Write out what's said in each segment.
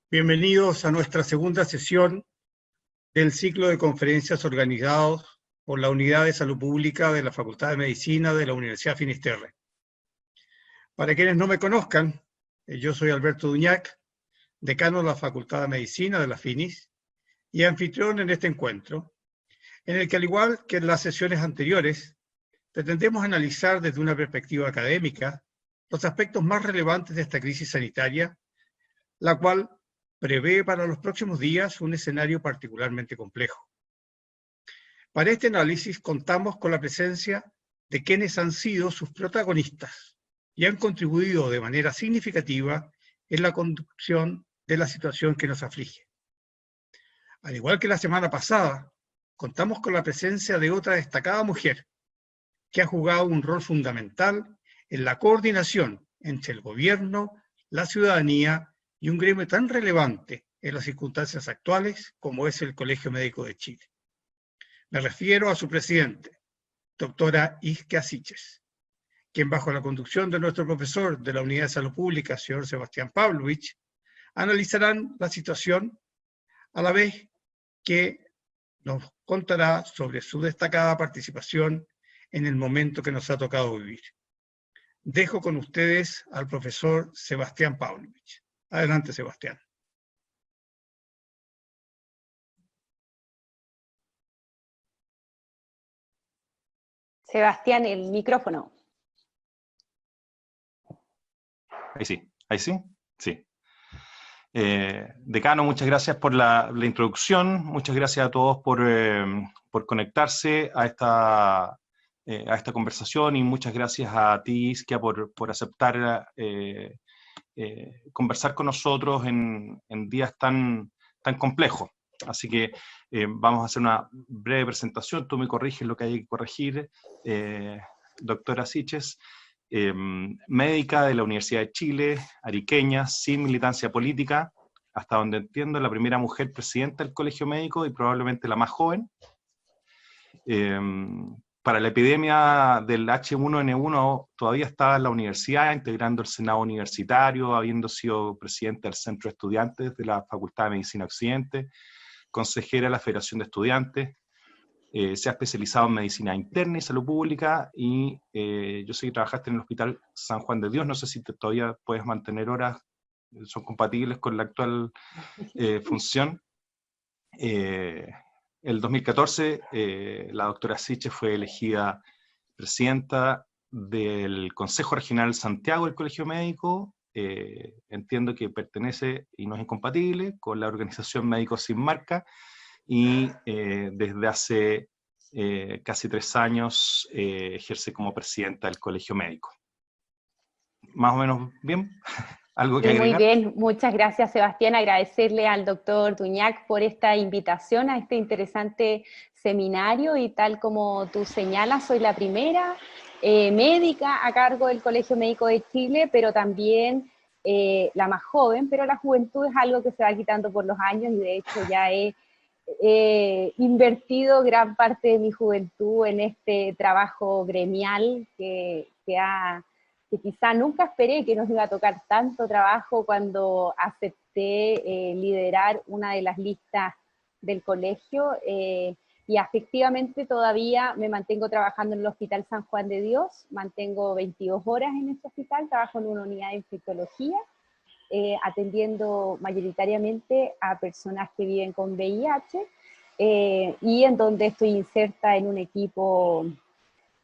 Bienvenidos a nuestra segunda sesión del ciclo de conferencias organizados por la Unidad de Salud Pública de la Facultad de Medicina de la Universidad Finisterre. Para quienes no me conozcan, yo soy Alberto Duñac, decano de la Facultad de Medicina de la FINIS y anfitrión en este encuentro, en el que, al igual que en las sesiones anteriores, pretendemos analizar desde una perspectiva académica los aspectos más relevantes de esta crisis sanitaria, la cual prevé para los próximos días un escenario particularmente complejo. Para este análisis contamos con la presencia de quienes han sido sus protagonistas y han contribuido de manera significativa en la conducción de la situación que nos aflige. Al igual que la semana pasada, contamos con la presencia de otra destacada mujer que ha jugado un rol fundamental en la coordinación entre el gobierno, la ciudadanía y un gremio tan relevante en las circunstancias actuales como es el Colegio Médico de Chile. Me refiero a su presidente, doctora Isquia Siches, quien bajo la conducción de nuestro profesor de la Unidad de Salud Pública, señor Sebastián Pavlovich, analizarán la situación a la vez que nos contará sobre su destacada participación en el momento que nos ha tocado vivir. Dejo con ustedes al profesor Sebastián Pavlovich. Adelante, Sebastián. Sebastián, el micrófono. Ahí sí. Decano, muchas gracias por la introducción, muchas gracias a todos por conectarse a esta conversación y muchas gracias a ti, Isquia, por aceptar conversar con nosotros en días tan complejos. Así que vamos a hacer una breve presentación, tú me corriges lo que hay que corregir. Doctora Siches, médica de la Universidad de Chile, ariqueña, sin militancia política, hasta donde entiendo la primera mujer presidenta del Colegio Médico y probablemente la más joven. Para la epidemia del H1N1 todavía estaba en la universidad, integrando el Senado Universitario, habiendo sido presidente del Centro de Estudiantes de la Facultad de Medicina Occidente, consejera de la Federación de Estudiantes, se ha especializado en medicina interna y salud pública, y yo sé que trabajaste en el Hospital San Juan de Dios, no sé si todavía puedes mantener horas, son compatibles con la actual función. El 2014 la doctora Siches fue elegida presidenta del Consejo Regional Santiago del Colegio Médico. Entiendo que pertenece y no es incompatible con la organización Médicos Sin Marca, y desde hace casi 3 años ejerce como presidenta del Colegio Médico. ¿Más o menos bien? ¿Algo que agregar? Muy bien, muchas gracias, Sebastián. Agradecerle al doctor Duñac por esta invitación a este interesante seminario, y tal como tú señalas, soy la primera médica a cargo del Colegio Médico de Chile, pero también la más joven, pero la juventud es algo que se va quitando por los años, y de hecho ya he invertido gran parte de mi juventud en este trabajo gremial que quizá nunca esperé que nos iba a tocar tanto trabajo cuando acepté liderar una de las listas del colegio, y efectivamente todavía me mantengo trabajando en el Hospital San Juan de Dios, mantengo 22 horas en este hospital, trabajo en una unidad de infectología, atendiendo mayoritariamente a personas que viven con VIH, y en donde estoy inserta en un equipo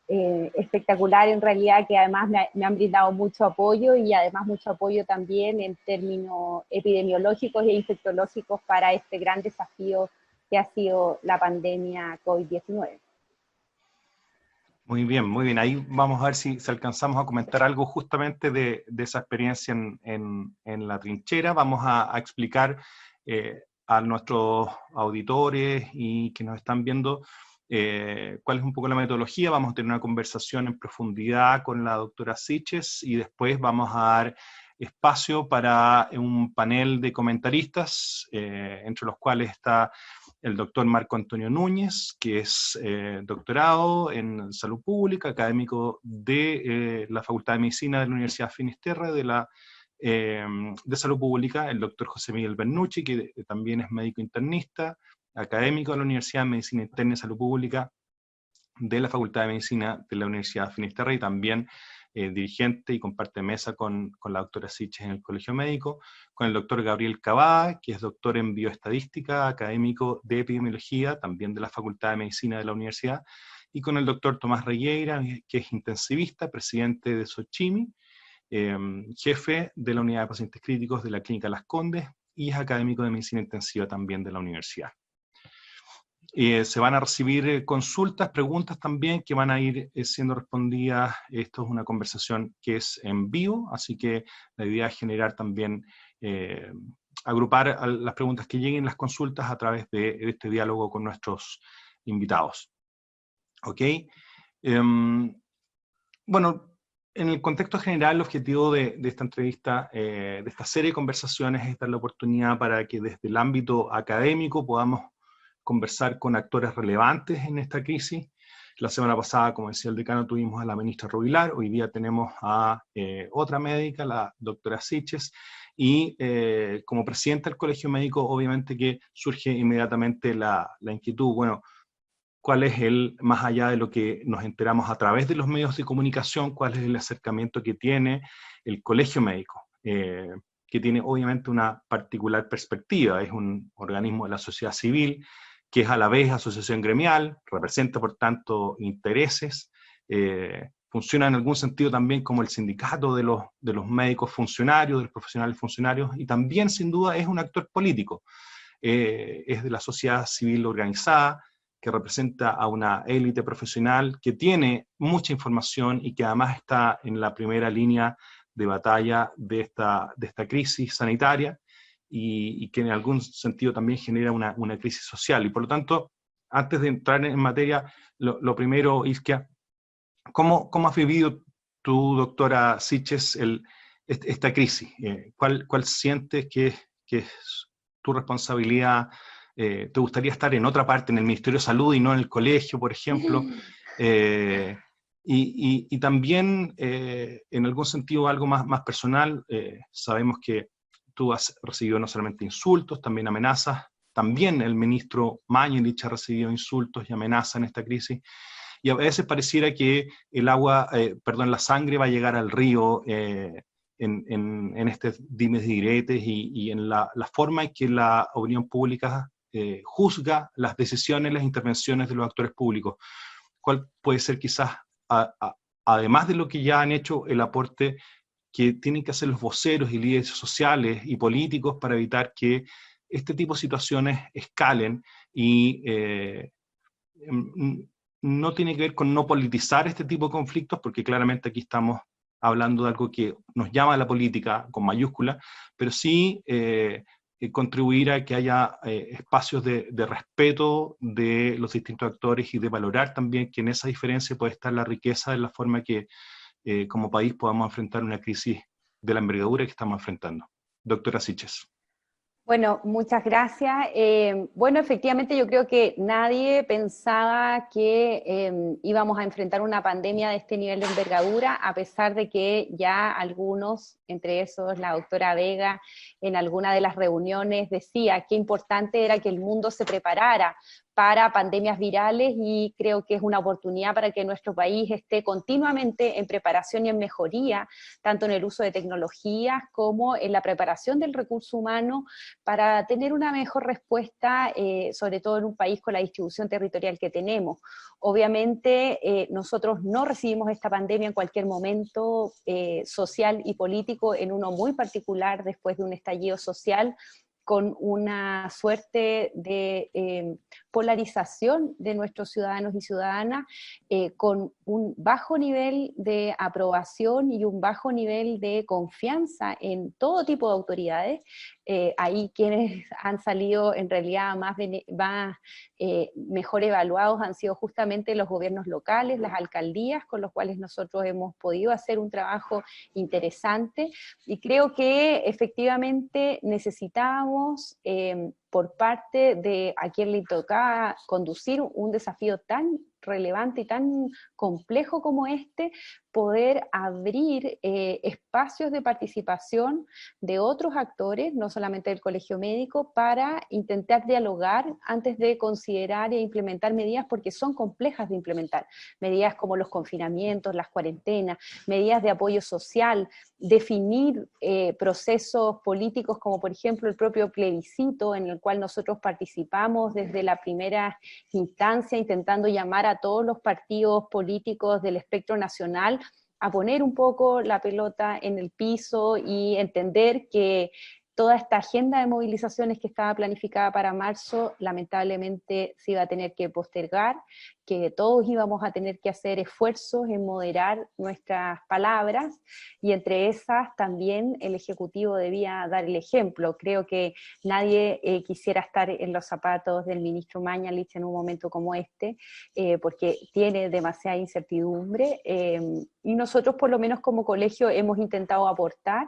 espectacular en realidad, que además me han brindado mucho apoyo, y además mucho apoyo también en términos epidemiológicos e infectológicos para este gran desafío que ha sido la pandemia COVID-19. Muy bien. Ahí vamos a ver si alcanzamos a comentar algo justamente de esa experiencia en la trinchera. Vamos a explicar a nuestros auditores y que nos están viendo cuál es un poco la metodología. Vamos a tener una conversación en profundidad con la doctora Siches, y después vamos a dar espacio para un panel de comentaristas, entre los cuales está el doctor Marco Antonio Núñez, que es doctorado en salud pública, académico de la Facultad de Medicina de la Universidad Finisterre, de la de Salud Pública, el doctor José Miguel Bernucci, que también es médico internista, académico de la Universidad de Medicina Interna y Salud Pública de la Facultad de Medicina de la Universidad de Finisterre, y también dirigente y comparte mesa con la doctora Siches en el Colegio Médico, con el doctor Gabriel Cavada, que es doctor en bioestadística, académico de epidemiología, también de la Facultad de Medicina de la Universidad, y con el doctor Tomás Regueira, que es intensivista, presidente de Sochimi, jefe de la Unidad de Pacientes Críticos de la Clínica Las Condes, y es académico de Medicina Intensiva también de la universidad. Se van a recibir consultas, preguntas también que van a ir siendo respondidas. Esto es una conversación que es en vivo, así que la idea es generar también, agrupar las preguntas que lleguen, las consultas a través de este diálogo con nuestros invitados. ¿Ok? Bueno, en el contexto general, el objetivo de esta entrevista, de esta serie de conversaciones, es dar la oportunidad para que desde el ámbito académico podamos conversar con actores relevantes en esta crisis. La semana pasada, como decía el decano, tuvimos a la ministra Rubilar, hoy día tenemos a otra médica, la doctora Siches, y como presidenta del Colegio Médico, obviamente que surge inmediatamente la inquietud, bueno, ¿cuál es más allá de lo que nos enteramos a través de los medios de comunicación, cuál es el acercamiento que tiene el Colegio Médico? Que tiene obviamente una particular perspectiva, es un organismo de la sociedad civil, que es a la vez asociación gremial, representa por tanto intereses, funciona en algún sentido también como el sindicato de los médicos funcionarios, de los profesionales funcionarios, y también sin duda es un actor político, es de la sociedad civil organizada, que representa a una élite profesional que tiene mucha información y que además está en la primera línea de batalla de esta crisis sanitaria, y que en algún sentido también genera una crisis social. Y por lo tanto, antes de entrar en materia, lo primero, Isquia, ¿cómo has vivido tú, doctora Siches, esta crisis? ¿Cuál sientes que es tu responsabilidad? ¿Te gustaría estar en otra parte, en el Ministerio de Salud y no en el colegio, por ejemplo? Y también, en algún sentido, algo más personal, sabemos que tú has recibido no solamente insultos, también amenazas, también el ministro Mañalich ha recibido insultos y amenazas en esta crisis, y a veces pareciera que la sangre va a llegar al río en este dimes y diretes y en la forma en que la opinión pública juzga las decisiones, las intervenciones de los actores públicos. ¿Cuál puede ser quizás, además de lo que ya han hecho, el aporte que tienen que hacer los voceros y líderes sociales y políticos para evitar que este tipo de situaciones escalen? Y no tiene que ver con no politizar este tipo de conflictos, porque claramente aquí estamos hablando de algo que nos llama a la política con mayúscula, pero sí contribuir a que haya espacios de respeto de los distintos actores y de valorar también que en esa diferencia puede estar la riqueza de la forma que como país podamos enfrentar una crisis de la envergadura que estamos enfrentando. Doctora Siches. Bueno, muchas gracias. Bueno, efectivamente yo creo que nadie pensaba que íbamos a enfrentar una pandemia de este nivel de envergadura, a pesar de que ya algunos, entre esos la doctora Vega, en alguna de las reuniones decía qué importante era que el mundo se preparara para pandemias virales, y creo que es una oportunidad para que nuestro país esté continuamente en preparación y en mejoría, tanto en el uso de tecnologías como en la preparación del recurso humano, para tener una mejor respuesta, sobre todo en un país con la distribución territorial que tenemos. Obviamente nosotros no recibimos esta pandemia en cualquier momento social y político, en uno muy particular después de un estallido social, con una suerte de polarización de nuestros ciudadanos y ciudadanas, con un bajo nivel de aprobación y un bajo nivel de confianza en todo tipo de autoridades. Ahí quienes han salido en realidad mejor evaluados han sido justamente los gobiernos locales, las alcaldías, con los cuales nosotros hemos podido hacer un trabajo interesante, y creo que efectivamente necesitábamos por parte de a quien le tocaba conducir un desafío tan relevante y tan complejo como este, poder abrir espacios de participación de otros actores, no solamente del colegio médico, para intentar dialogar antes de considerar e implementar medidas, porque son complejas de implementar. Medidas como los confinamientos, las cuarentenas, medidas de apoyo social, definir procesos políticos como por ejemplo el propio plebiscito en el cual nosotros participamos desde la primera instancia intentando llamar a todos los partidos políticos del espectro nacional a poner un poco la pelota en el piso y entender que toda esta agenda de movilizaciones que estaba planificada para marzo, lamentablemente se iba a tener que postergar, que todos íbamos a tener que hacer esfuerzos en moderar nuestras palabras, y entre esas también el Ejecutivo debía dar el ejemplo. Creo que nadie quisiera estar en los zapatos del ministro Mañalich en un momento como este, porque tiene demasiada incertidumbre, y nosotros por lo menos como colegio hemos intentado aportar,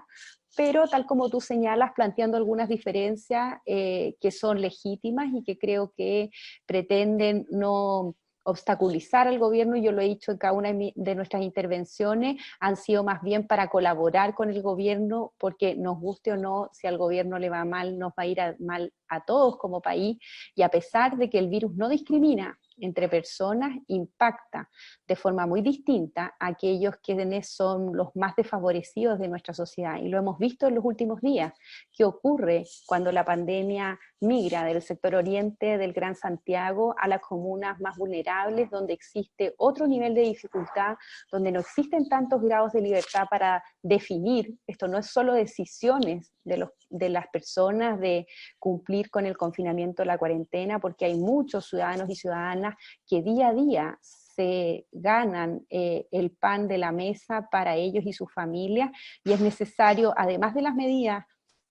pero tal como tú señalas, planteando algunas diferencias que son legítimas y que creo que pretenden no obstaculizar al gobierno, y yo lo he dicho en cada una de nuestras intervenciones, han sido más bien para colaborar con el gobierno, porque nos guste o no, si al gobierno le va mal, nos va a ir mal a todos como país, y a pesar de que el virus no discrimina entre personas, impacta de forma muy distinta a aquellos quienes son los más desfavorecidos de nuestra sociedad, y lo hemos visto en los últimos días. ¿Qué ocurre cuando la pandemia migra del sector oriente del Gran Santiago a las comunas más vulnerables, donde existe otro nivel de dificultad, donde no existen tantos grados de libertad para definir? Esto no es solo decisiones de las personas de cumplir con el confinamiento, la cuarentena, porque hay muchos ciudadanos y ciudadanas que día a día se ganan el pan de la mesa para ellos y sus familias, y es necesario, además de las medidas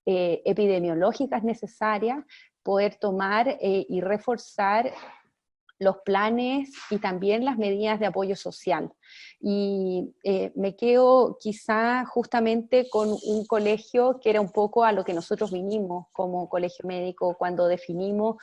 epidemiológicas necesarias, poder tomar y reforzar los planes y también las medidas de apoyo social. Y me quedo quizá justamente con un colegio que era un poco a lo que nosotros vinimos como colegio médico cuando definimos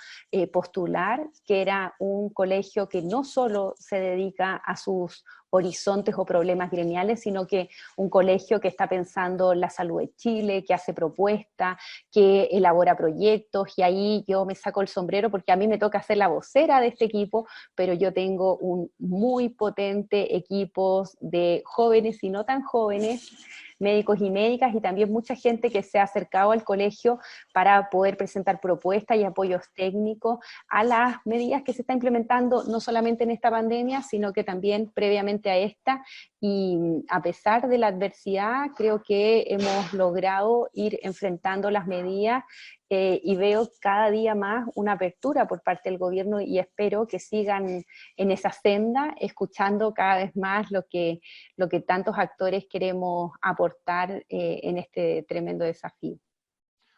postular, que era un colegio que no solo se dedica a sus horizontes o problemas gremiales, sino que un colegio que está pensando en la salud de Chile, que hace propuestas, que elabora proyectos, y ahí yo me saco el sombrero porque a mí me toca ser la vocera de este equipo, pero yo tengo un muy potente equipo de jóvenes y no tan jóvenes, médicos y médicas, y también mucha gente que se ha acercado al colegio para poder presentar propuestas y apoyos técnicos a las medidas que se está implementando, no solamente en esta pandemia, sino que también previamente a esta, y a pesar de la adversidad, creo que hemos logrado ir enfrentando las medidas, y veo cada día más una apertura por parte del gobierno, y espero que sigan en esa senda, escuchando cada vez más lo que tantos actores queremos aportar en este tremendo desafío.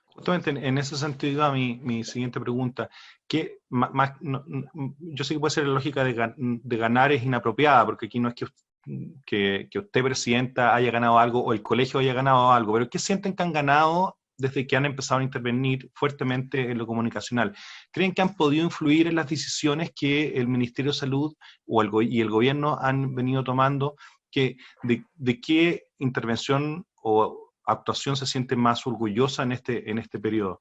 Justamente en ese sentido iba mi siguiente pregunta, que yo sé que puede ser la lógica de ganar es inapropiada, porque aquí no es que usted, presidenta, haya ganado algo o el colegio haya ganado algo, pero ¿qué sienten que han ganado desde que han empezado a intervenir fuertemente en lo comunicacional? ¿Creen que han podido influir en las decisiones que el Ministerio de Salud y el gobierno han venido tomando? ¿De qué intervención o actuación se siente más orgullosa en este periodo?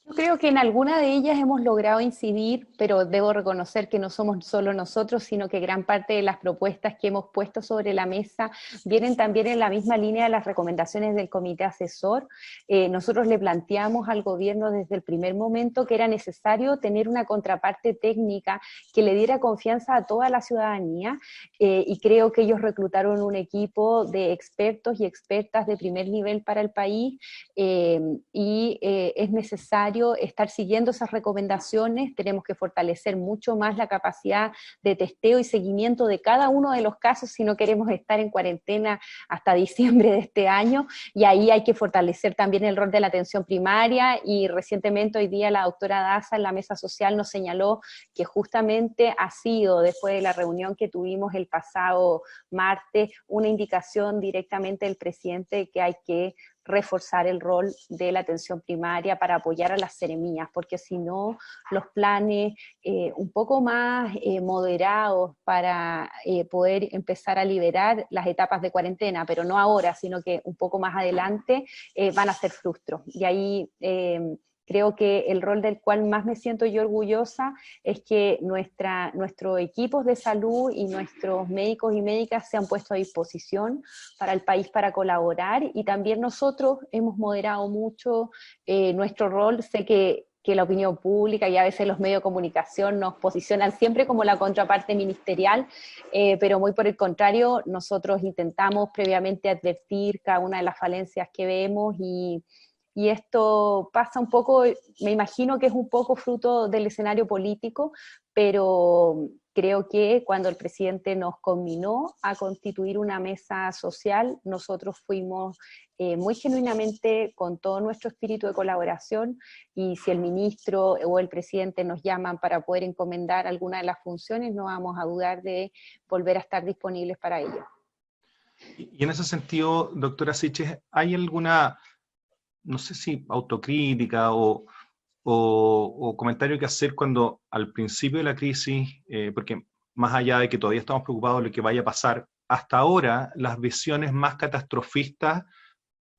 Yo creo que en alguna de ellas hemos logrado incidir, pero debo reconocer que no somos solo nosotros, sino que gran parte de las propuestas que hemos puesto sobre la mesa vienen también en la misma línea de las recomendaciones del comité asesor. Nosotros le planteamos al gobierno desde el primer momento que era necesario tener una contraparte técnica que le diera confianza a toda la ciudadanía, y creo que ellos reclutaron un equipo de expertos y expertas de primer nivel para el país, y es necesario estar siguiendo esas recomendaciones. Tenemos que fortalecer mucho más la capacidad de testeo y seguimiento de cada uno de los casos si no queremos estar en cuarentena hasta diciembre de este año, y ahí hay que fortalecer también el rol de la atención primaria, y recientemente hoy día la doctora Daza en la mesa social nos señaló que justamente ha sido, después de la reunión que tuvimos el pasado martes, una indicación directamente del presidente que hay que reforzar el rol de la atención primaria para apoyar a las seremías, porque si no, los planes un poco más moderados para poder empezar a liberar las etapas de cuarentena, pero no ahora, sino que un poco más adelante, van a ser frustros. Y ahí creo que el rol del cual más me siento yo orgullosa es que nuestros equipos de salud y nuestros médicos y médicas se han puesto a disposición para el país para colaborar, y también nosotros hemos moderado mucho nuestro rol. Sé que la opinión pública y a veces los medios de comunicación nos posicionan siempre como la contraparte ministerial, pero muy por el contrario, nosotros intentamos previamente advertir cada una de las falencias que vemos, y esto pasa un poco, me imagino que es un poco fruto del escenario político, pero creo que cuando el presidente nos conminó a constituir una mesa social, nosotros fuimos muy genuinamente con todo nuestro espíritu de colaboración, y si el ministro o el presidente nos llaman para poder encomendar alguna de las funciones, no vamos a dudar de volver a estar disponibles para ello. Y en ese sentido, doctora Siches, ¿hay alguna, no sé si autocrítica o comentario que hacer cuando al principio de la crisis, porque más allá de que todavía estamos preocupados de lo que vaya a pasar, hasta ahora las visiones más catastrofistas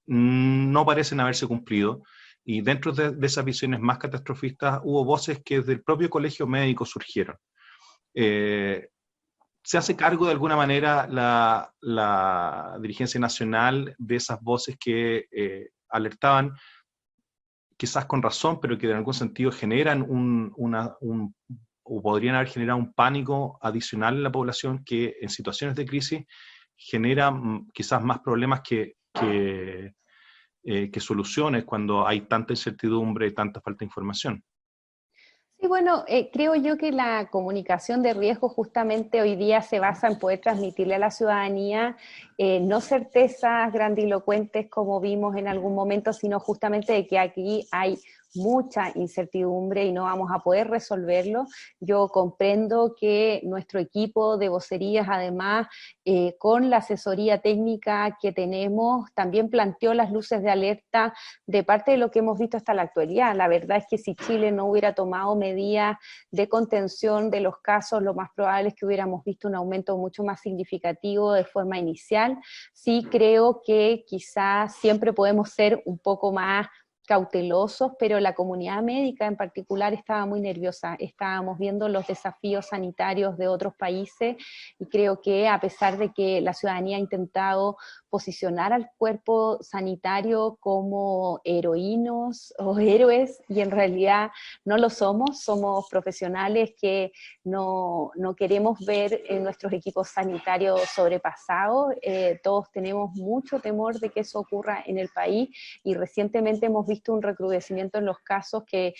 no parecen haberse cumplido, y dentro de esas visiones más catastrofistas hubo voces que desde el propio colegio médico surgieron. ¿Se hace cargo de alguna manera la dirigencia nacional de esas voces que alertaban, quizás con razón, pero que en algún sentido generan o podrían haber generado un pánico adicional en la población que en situaciones de crisis genera quizás más problemas que soluciones cuando hay tanta incertidumbre y tanta falta de información? Sí, bueno, creo yo que la comunicación de riesgo justamente hoy día se basa en poder transmitirle a la ciudadanía no certezas grandilocuentes como vimos en algún momento, sino justamente de que aquí hay mucha incertidumbre y no vamos a poder resolverlo. Yo comprendo que nuestro equipo de vocerías, además, con la asesoría técnica que tenemos, también planteó las luces de alerta de parte de lo que hemos visto hasta la actualidad. La verdad es que si Chile no hubiera tomado medidas de contención de los casos, lo más probable es que hubiéramos visto un aumento mucho más significativo de forma inicial. Sí creo que quizás siempre podemos ser un poco más cautelosos, pero la comunidad médica en particular estaba muy nerviosa. Estábamos viendo los desafíos sanitarios de otros países, y creo que a pesar de que la ciudadanía ha intentado posicionar al cuerpo sanitario como heroínos o héroes, y en realidad no lo somos profesionales que no queremos ver en nuestros equipos sanitarios sobrepasados. Todos tenemos mucho temor de que eso ocurra en el país, y recientemente hemos visto un recrudecimiento en los casos que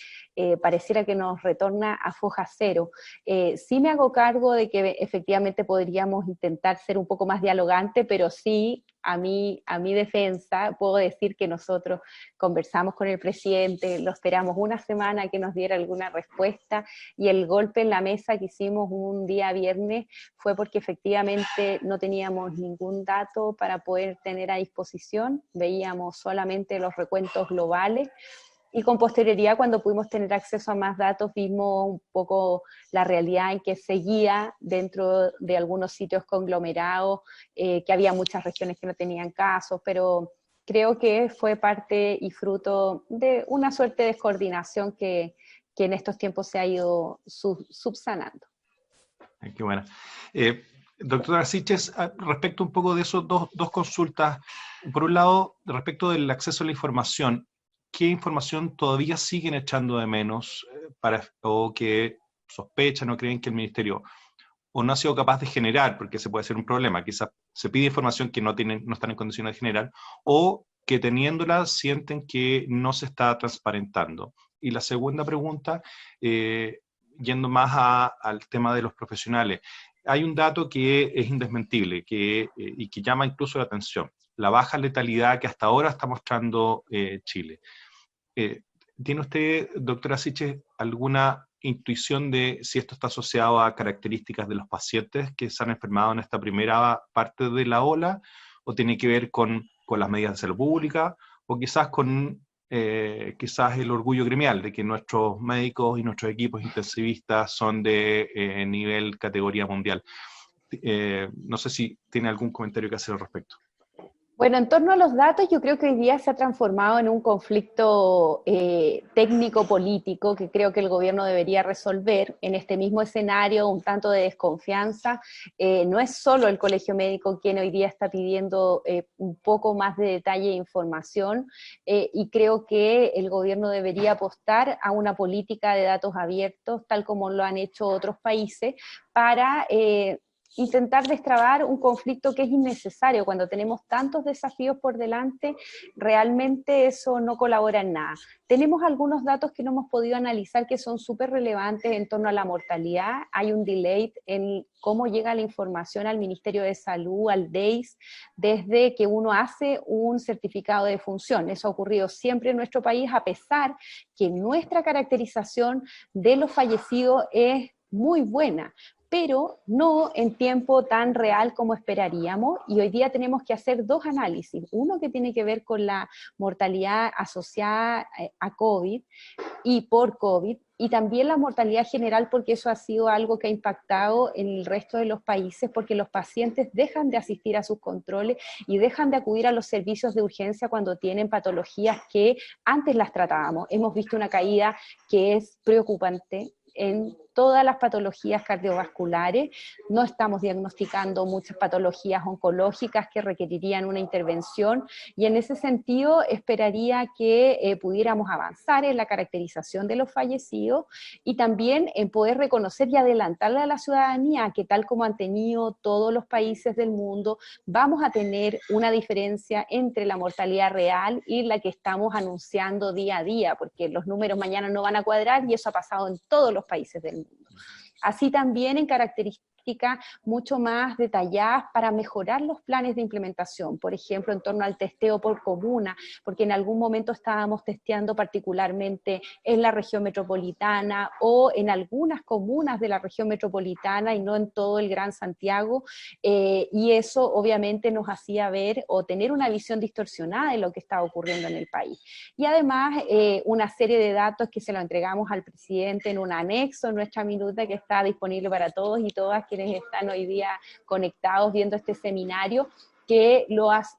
pareciera que nos retorna a foja cero. Sí me hago cargo de que efectivamente podríamos intentar ser un poco más dialogante, pero sí, a mi defensa, puedo decir que nosotros conversamos con el presidente, lo esperamos una semana que nos diera alguna respuesta, y el golpe en la mesa que hicimos un día viernes fue porque efectivamente no teníamos ningún dato para poder tener a disposición, veíamos solamente los recuentos globales, y con posterioridad, cuando pudimos tener acceso a más datos, vimos un poco la realidad en que seguía dentro de algunos sitios conglomerados, que había muchas regiones que no tenían casos, pero creo que fue parte y fruto de una suerte de descoordinación que en estos tiempos se ha ido subsanando. Qué buena. Doctora Siches, respecto un poco de esos dos consultas. Por un lado, respecto del acceso a la información, ¿qué información todavía siguen echando de menos o que sospechan o creen que el Ministerio o no ha sido capaz de generar, porque ese puede ser un problema? Quizás se pide información que no están en condiciones de generar, o que teniéndola sienten que no se está transparentando. Y la segunda pregunta, yendo más al tema de los profesionales, hay un dato que es indesmentible y que llama incluso la atención: la baja letalidad que hasta ahora está mostrando Chile. ¿Tiene usted, doctora Siches, alguna intuición de si esto está asociado a características de los pacientes que se han enfermado en esta primera parte de la ola, o tiene que ver con las medidas de salud pública, o quizás con quizás el orgullo gremial de que nuestros médicos y nuestros equipos intensivistas son de nivel categoría mundial. No sé si tiene algún comentario que hacer al respecto. Bueno, en torno a los datos, yo creo que hoy día se ha transformado en un conflicto técnico-político que creo que el gobierno debería resolver en este mismo escenario, un tanto de desconfianza. No es solo el Colegio Médico quien hoy día está pidiendo un poco más de detalle e información, y creo que el gobierno debería apostar a una política de datos abiertos, tal como lo han hecho otros países, para intentar destrabar un conflicto que es innecesario. Cuando tenemos tantos desafíos por delante, realmente eso no colabora en nada. Tenemos algunos datos que no hemos podido analizar que son súper relevantes en torno a la mortalidad. Hay un delay en cómo llega la información al Ministerio de Salud, al DEIS, desde que uno hace un certificado de defunción. Eso ha ocurrido siempre en nuestro país, a pesar que nuestra caracterización de los fallecidos es muy buena, pero no en tiempo tan real como esperaríamos, y hoy día tenemos que hacer dos análisis, uno que tiene que ver con la mortalidad asociada a COVID y por COVID, y también la mortalidad general, porque eso ha sido algo que ha impactado en el resto de los países, porque los pacientes dejan de asistir a sus controles y dejan de acudir a los servicios de urgencia cuando tienen patologías que antes las tratábamos. Hemos visto una caída que es preocupante en todas las patologías cardiovasculares. No estamos diagnosticando muchas patologías oncológicas que requerirían una intervención, y en ese sentido esperaría que pudiéramos avanzar en la caracterización de los fallecidos y también en poder reconocer y adelantarle a la ciudadanía que, tal como han tenido todos los países del mundo, vamos a tener una diferencia entre la mortalidad real y la que estamos anunciando día a día, porque los números mañana no van a cuadrar, y eso ha pasado en todos los países del mundo. Así también en características mucho más detalladas para mejorar los planes de implementación, por ejemplo, en torno al testeo por comuna, porque en algún momento estábamos testeando particularmente en la región metropolitana o en algunas comunas de la región metropolitana y no en todo el Gran Santiago, y eso obviamente nos hacía ver o tener una visión distorsionada de lo que estaba ocurriendo en el país. Y además una serie de datos que se lo entregamos al presidente en un anexo en nuestra minuta que está disponible para todos y todas quienes están hoy día conectados viendo este seminario, que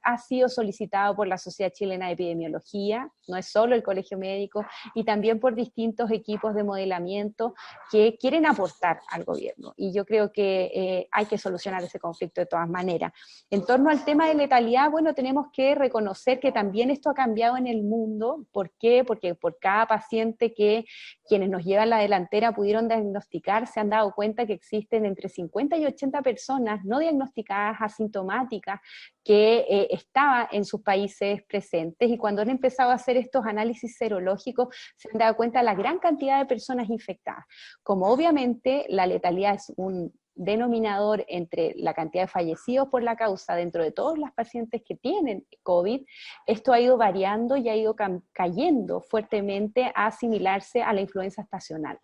ha sido solicitado por la Sociedad Chilena de Epidemiología, no es solo el Colegio Médico, y también por distintos equipos de modelamiento que quieren aportar al gobierno. Y yo creo que hay que solucionar ese conflicto de todas maneras. En torno al tema de letalidad, bueno, tenemos que reconocer que también esto ha cambiado en el mundo. ¿Por qué? Porque por cada paciente que quienes nos llevan la delantera pudieron diagnosticar, se han dado cuenta que existen entre 50 y 80 personas no diagnosticadas, asintomáticas, que estaba en sus países presentes, y cuando han empezado a hacer estos análisis serológicos se han dado cuenta de la gran cantidad de personas infectadas. Como obviamente la letalidad es un denominador entre la cantidad de fallecidos por la causa dentro de todos los pacientes que tienen COVID, esto ha ido variando y ha ido cayendo fuertemente a asimilarse a la influenza estacional.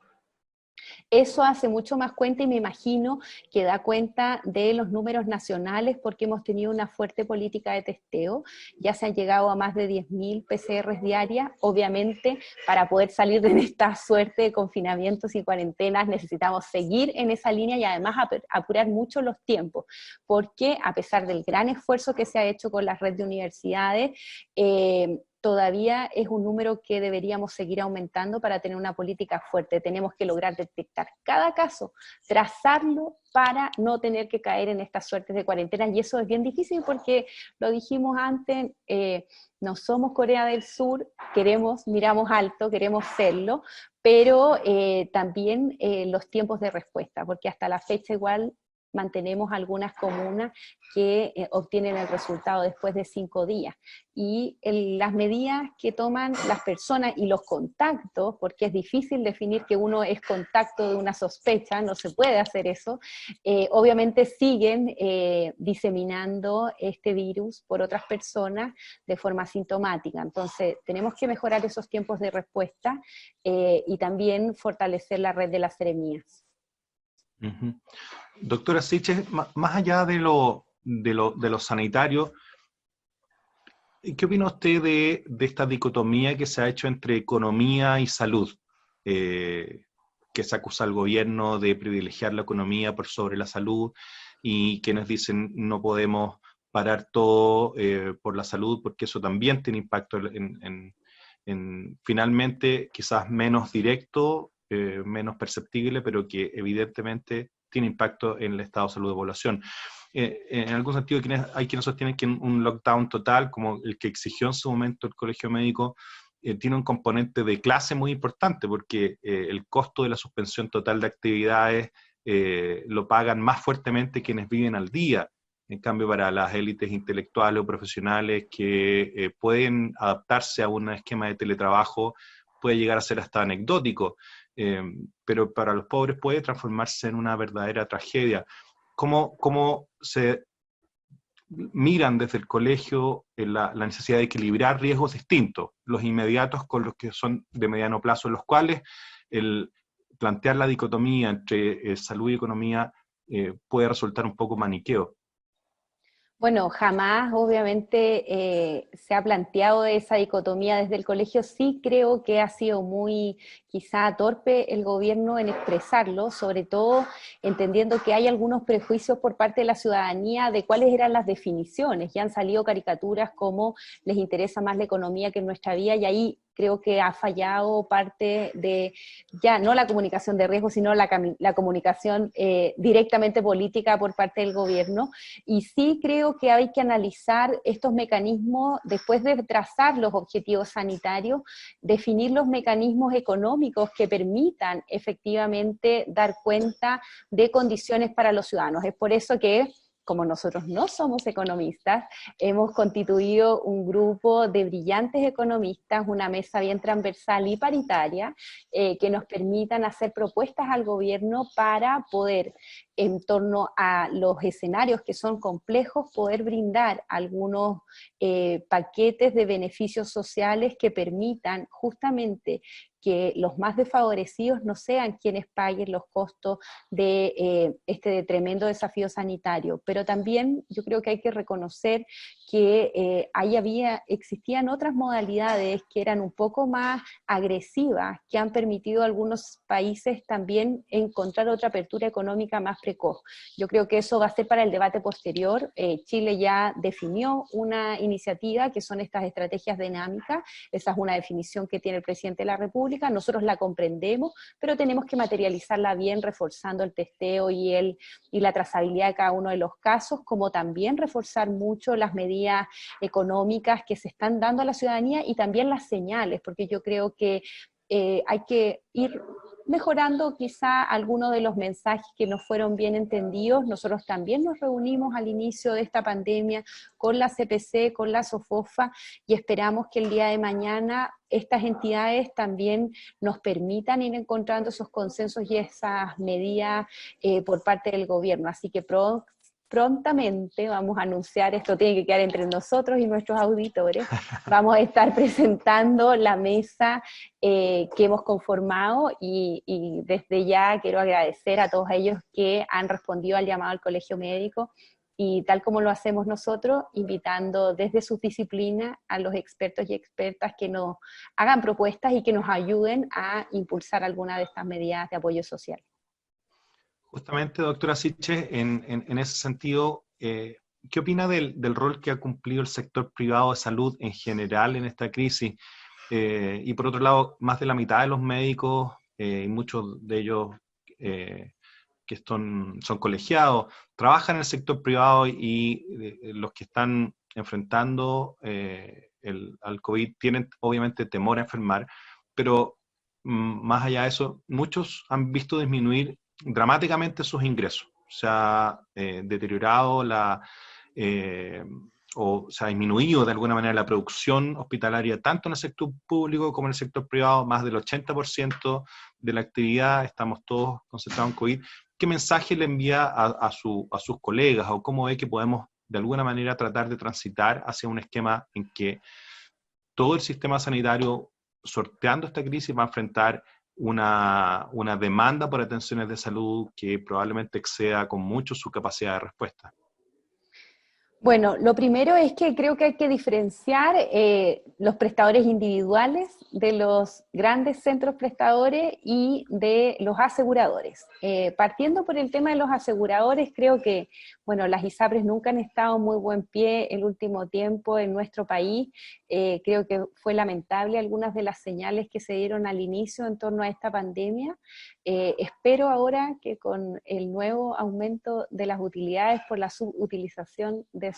Eso hace mucho más cuenta, y me imagino que da cuenta de los números nacionales, porque hemos tenido una fuerte política de testeo. Ya se han llegado a más de 10.000 PCRs diarias. Obviamente, para poder salir de esta suerte de confinamientos y cuarentenas necesitamos seguir en esa línea y además apurar mucho los tiempos, porque a pesar del gran esfuerzo que se ha hecho con la red de universidades, todavía es un número que deberíamos seguir aumentando para tener una política fuerte. Tenemos que lograr detectar cada caso, trazarlo para no tener que caer en estas suertes de cuarentena, y eso es bien difícil porque, lo dijimos antes, no somos Corea del Sur, miramos alto, queremos serlo, pero también los tiempos de respuesta, porque hasta la fecha igual mantenemos algunas comunas que obtienen el resultado después de 5 días. Y las medidas que toman las personas y los contactos, porque es difícil definir que uno es contacto de una sospecha, no se puede hacer eso, obviamente siguen diseminando este virus por otras personas de forma asintomática. Entonces tenemos que mejorar esos tiempos de respuesta y también fortalecer la red de las seremías. Uh-huh. Doctora Siches, más allá de lo sanitario, ¿Qué opina usted de esta dicotomía que se ha hecho entre economía y salud? Que se acusa al gobierno de privilegiar la economía por sobre la salud, y quienes dicen no podemos parar todo por la salud, porque eso también tiene impacto en finalmente quizás menos directo, menos perceptible, pero que evidentemente tiene impacto en el estado de salud de la población. En algún sentido hay quienes sostienen que un lockdown total, como el que exigió en su momento el Colegio Médico, tiene un componente de clase muy importante, porque el costo de la suspensión total de actividades lo pagan más fuertemente quienes viven al día. En cambio, para las élites intelectuales o profesionales que pueden adaptarse a un esquema de teletrabajo, puede llegar a ser hasta anecdótico, pero para los pobres puede transformarse en una verdadera tragedia. ¿Cómo se miran desde el colegio la necesidad de equilibrar riesgos distintos, los inmediatos con los que son de mediano plazo, en los cuales el plantear la dicotomía entre salud y economía puede resultar un poco maniqueo? Bueno, jamás obviamente se ha planteado esa dicotomía desde el colegio. Sí creo que ha sido muy quizá torpe el gobierno en expresarlo, sobre todo entendiendo que hay algunos prejuicios por parte de la ciudadanía de cuáles eran las definiciones. Ya han salido caricaturas como les interesa más la economía que nuestra vida, y ahí creo que ha fallado parte de, ya no la comunicación de riesgo, sino la comunicación directamente política por parte del gobierno. Y sí creo que hay que analizar estos mecanismos después de trazar los objetivos sanitarios, definir los mecanismos económicos que permitan efectivamente dar cuenta de condiciones para los ciudadanos. Es por eso que, como nosotros no somos economistas, hemos constituido un grupo de brillantes economistas, una mesa bien transversal y paritaria, que nos permitan hacer propuestas al gobierno para poder, en torno a los escenarios que son complejos, poder brindar algunos paquetes de beneficios sociales que permitan justamente que los más desfavorecidos no sean quienes paguen los costos de este tremendo desafío sanitario. Pero también yo creo que hay que reconocer que existían otras modalidades que eran un poco más agresivas, que han permitido a algunos países también encontrar otra apertura económica más precoz. Yo creo que eso va a ser para el debate posterior. Chile ya definió una iniciativa que son estas estrategias dinámicas. Esa es una definición que tiene el presidente de la República. Nosotros la comprendemos, pero tenemos que materializarla bien, reforzando el testeo y la trazabilidad de cada uno de los casos, como también reforzar mucho las medidas económicas que se están dando a la ciudadanía y también las señales, porque yo creo que hay que ir mejorando quizá algunos de los mensajes que no fueron bien entendidos. Nosotros también nos reunimos al inicio de esta pandemia con la CPC, con la SOFOFA, y esperamos que el día de mañana estas entidades también nos permitan ir encontrando esos consensos y esas medidas por parte del gobierno. Así que prontamente vamos a anunciar, esto tiene que quedar entre nosotros y nuestros auditores, vamos a estar presentando la mesa que hemos conformado, y desde ya quiero agradecer a todos ellos que han respondido al llamado del Colegio Médico, y tal como lo hacemos nosotros, invitando desde sus disciplinas a los expertos y expertas que nos hagan propuestas y que nos ayuden a impulsar alguna de estas medidas de apoyo social. Justamente, doctora Siches, en ese sentido, ¿qué opina del rol que ha cumplido el sector privado de salud en general en esta crisis? Y por otro lado, más de la mitad de los médicos, y muchos de ellos que son colegiados, trabajan en el sector privado, y los que están enfrentando al COVID tienen obviamente temor a enfermar, pero más allá de eso, muchos han visto disminuir dramáticamente sus ingresos. Se ha deteriorado o se ha disminuido de alguna manera la producción hospitalaria, tanto en el sector público como en el sector privado, más del 80% de la actividad. Estamos todos concentrados en COVID. ¿Qué mensaje le envía a sus colegas, o cómo ve que podemos de alguna manera tratar de transitar hacia un esquema en que todo el sistema sanitario, sorteando esta crisis, va a enfrentar una demanda por atenciones de salud que probablemente exceda con mucho su capacidad de respuesta? Bueno, lo primero es que creo que hay que diferenciar los prestadores individuales de los grandes centros prestadores y de los aseguradores. Partiendo por el tema de los aseguradores, creo que, bueno, las ISAPRES nunca han estado muy buen pie el último tiempo en nuestro país. Creo que fue lamentable algunas de las señales que se dieron al inicio en torno a esta pandemia. Espero ahora que con el nuevo aumento de las utilidades por la subutilización de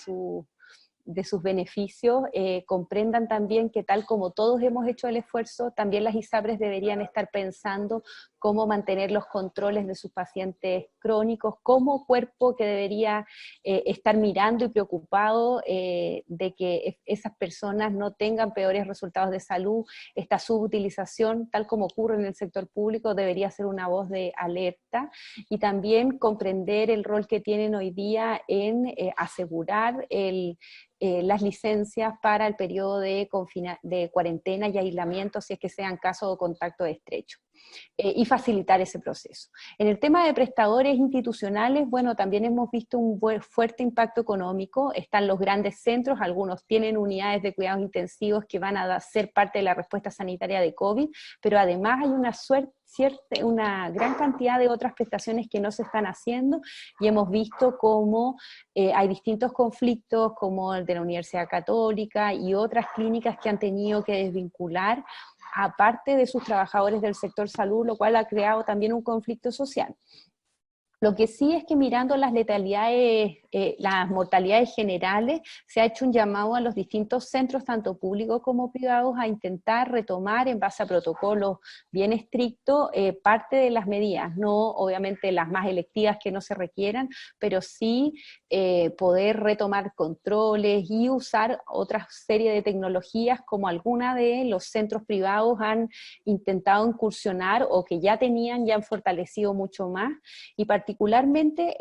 sus beneficios, comprendan también que tal como todos hemos hecho el esfuerzo, también las ISAPRES deberían estar pensando cómo mantener los controles de sus pacientes crónicos, como cuerpo que debería estar mirando y preocupado de que esas personas no tengan peores resultados de salud. Esta subutilización, tal como ocurre en el sector público, debería ser una voz de alerta, y también comprender el rol que tienen hoy día en asegurar las licencias para el periodo de cuarentena y aislamiento, si es que sean casos de contacto estrecho, y facilitar ese proceso. En el tema de prestadores institucionales, bueno, también hemos visto un fuerte impacto económico. Están los grandes centros, algunos tienen unidades de cuidados intensivos que van a ser parte de la respuesta sanitaria de COVID, pero además hay una gran cantidad de otras prestaciones que no se están haciendo, y hemos visto cómo hay distintos conflictos, como el de la Universidad Católica y otras clínicas que han tenido que desvincular aparte de sus trabajadores del sector salud, lo cual ha creado también un conflicto social. Lo que sí es que mirando las letalidades, las mortalidades generales, se ha hecho un llamado a los distintos centros, tanto públicos como privados, a intentar retomar en base a protocolos bien estrictos parte de las medidas, no obviamente las más electivas que no se requieran, pero sí poder retomar controles y usar otra serie de tecnologías como alguna de los centros privados han intentado incursionar o que ya tenían, ya han fortalecido mucho más, y particularmente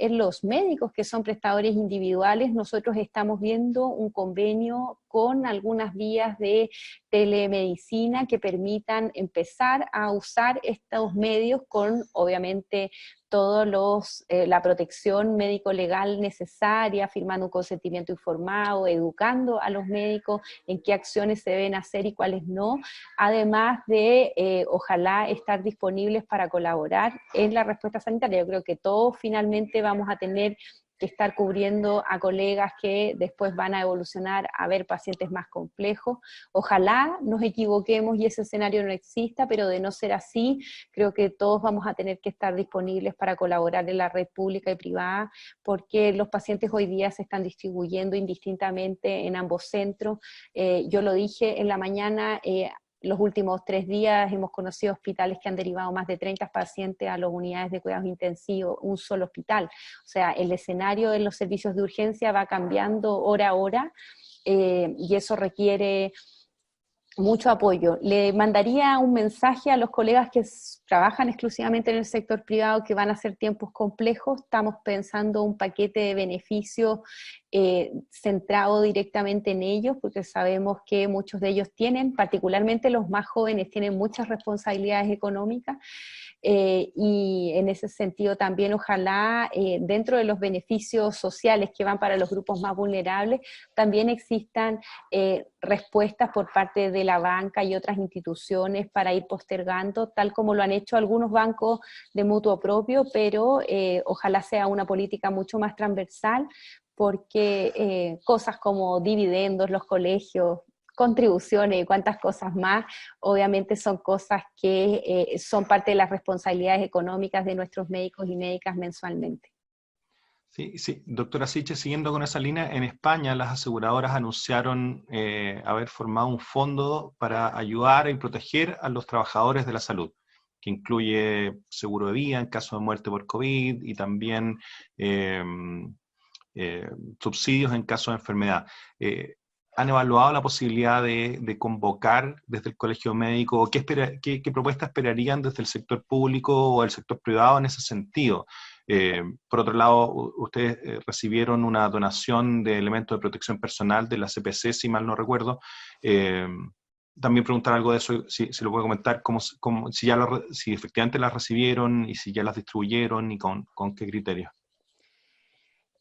en los médicos que son prestadores individuales. Nosotros estamos viendo un convenio con algunas vías de telemedicina que permitan empezar a usar estos medios con, obviamente, todos la protección médico-legal necesaria, firmando un consentimiento informado, educando a los médicos en qué acciones se deben hacer y cuáles no, además de, ojalá, estar disponibles para colaborar en la respuesta sanitaria. Yo creo que todos finalmente vamos a tener que estar cubriendo a colegas que después van a evolucionar a ver pacientes más complejos. Ojalá nos equivoquemos y ese escenario no exista, pero de no ser así, creo que todos vamos a tener que estar disponibles para colaborar en la red pública y privada, porque los pacientes hoy día se están distribuyendo indistintamente en ambos centros. Yo lo dije en la mañana, los últimos 3 días hemos conocido hospitales que han derivado más de 30 pacientes a las unidades de cuidados intensivos, un solo hospital. O sea, el escenario de los servicios de urgencia va cambiando hora a hora, y eso requiere mucho apoyo. Le mandaría un mensaje a los colegas que trabajan exclusivamente en el sector privado, que van a ser tiempos complejos. Estamos pensando un paquete de beneficios centrado directamente en ellos, porque sabemos que muchos de ellos tienen, particularmente los más jóvenes, tienen muchas responsabilidades económicas, y en ese sentido también ojalá dentro de los beneficios sociales que van para los grupos más vulnerables, también existan respuestas por parte de la banca y otras instituciones para ir postergando, tal como lo han hecho algunos bancos de mutuo propio, pero ojalá sea una política mucho más transversal, porque cosas como dividendos, los colegios, contribuciones y cuantas cosas más, obviamente son cosas que son parte de las responsabilidades económicas de nuestros médicos y médicas mensualmente. Sí, sí, doctora Siche, siguiendo con esa línea, en España las aseguradoras anunciaron haber formado un fondo para ayudar y proteger a los trabajadores de la salud, que incluye seguro de vida en caso de muerte por COVID y también subsidios en caso de enfermedad. ¿Han evaluado la posibilidad de convocar desde el colegio médico? ¿Qué propuesta esperarían desde el sector público o el sector privado en ese sentido? Por otro lado, ustedes recibieron una donación de elementos de protección personal de la CPC, si mal no recuerdo. También preguntar algo de eso, si lo puede comentar, si efectivamente las recibieron y si ya las distribuyeron y con qué criterios.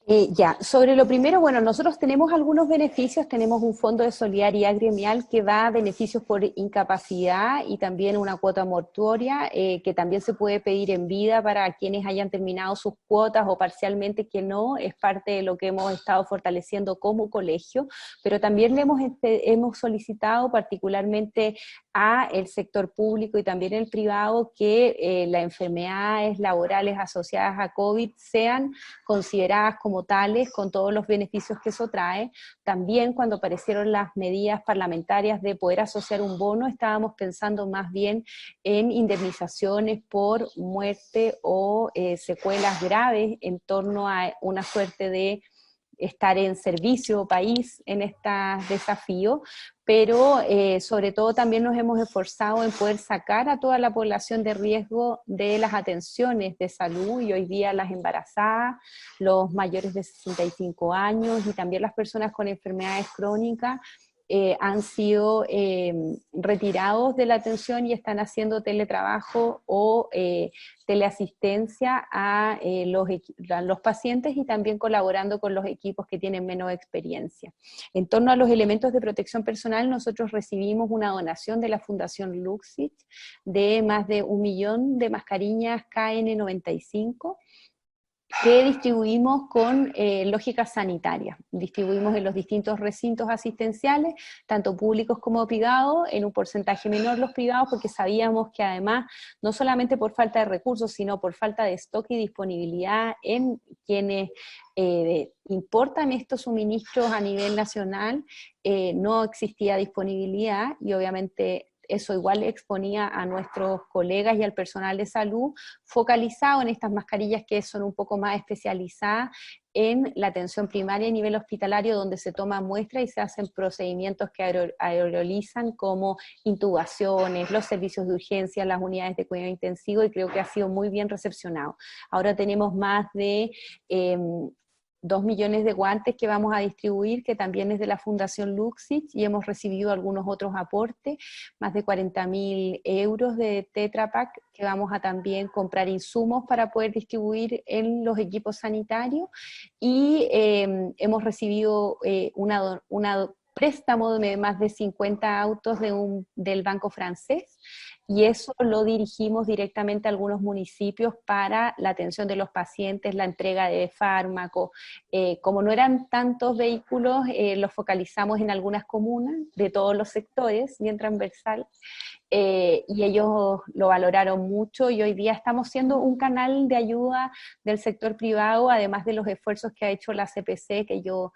Ya, sobre lo primero, bueno, nosotros tenemos algunos beneficios, tenemos un fondo de solidaridad gremial que da beneficios por incapacidad y también una cuota mortuoria que también se puede pedir en vida para quienes hayan terminado sus cuotas o parcialmente que no, es parte de lo que hemos estado fortaleciendo como colegio, pero también le hemos solicitado particularmente a el sector público y también el privado que las enfermedades laborales asociadas a COVID sean consideradas como tales, con todos los beneficios que eso trae. También cuando aparecieron las medidas parlamentarias de poder asociar un bono, estábamos pensando más bien en indemnizaciones por muerte o secuelas graves en torno a una suerte de estar en servicio país en este desafío, pero sobre todo también nos hemos esforzado en poder sacar a toda la población de riesgo de las atenciones de salud y hoy día las embarazadas, los mayores de 65 años y también las personas con enfermedades crónicas han sido retirados de la atención y están haciendo teletrabajo o teleasistencia a los pacientes y también colaborando con los equipos que tienen menos experiencia. En torno a los elementos de protección personal, nosotros recibimos una donación de la Fundación Luxit de más de 1 millón de mascarillas KN95, que distribuimos con lógica sanitaria. Distribuimos en los distintos recintos asistenciales, tanto públicos como privados, en un porcentaje menor los privados, porque sabíamos que además, no solamente por falta de recursos, sino por falta de stock y disponibilidad en quienes importan estos suministros a nivel nacional, no existía disponibilidad y obviamente eso igual exponía a nuestros colegas y al personal de salud focalizado en estas mascarillas que son un poco más especializadas en la atención primaria a nivel hospitalario, donde se toman muestras y se hacen procedimientos que aerolizan como intubaciones, los servicios de urgencia, las unidades de cuidado intensivo, y creo que ha sido muy bien recepcionado. Ahora tenemos más de 2 millones de guantes que vamos a distribuir, que también es de la Fundación Luxit, y hemos recibido algunos otros aportes, más de 40.000 euros de Tetra Pak, que vamos a también comprar insumos para poder distribuir en los equipos sanitarios, y hemos recibido una préstamo de más de 50 autos del Banco Francés, y eso lo dirigimos directamente a algunos municipios para la atención de los pacientes, la entrega de fármacos. Como no eran tantos vehículos, los focalizamos en algunas comunas de todos los sectores, bien transversal, y ellos lo valoraron mucho y hoy día estamos siendo un canal de ayuda del sector privado, además de los esfuerzos que ha hecho la CPC, que yo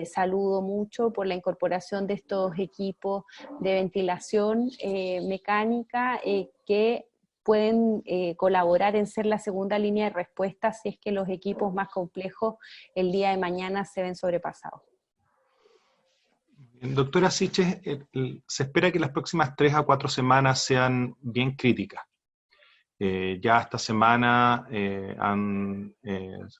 saludo mucho por la incorporación de estos equipos de ventilación mecánica que pueden colaborar en ser la segunda línea de respuesta si es que los equipos más complejos el día de mañana se ven sobrepasados. Doctora Siches, se espera que las próximas 3 a 4 semanas sean bien críticas. Ya esta semana han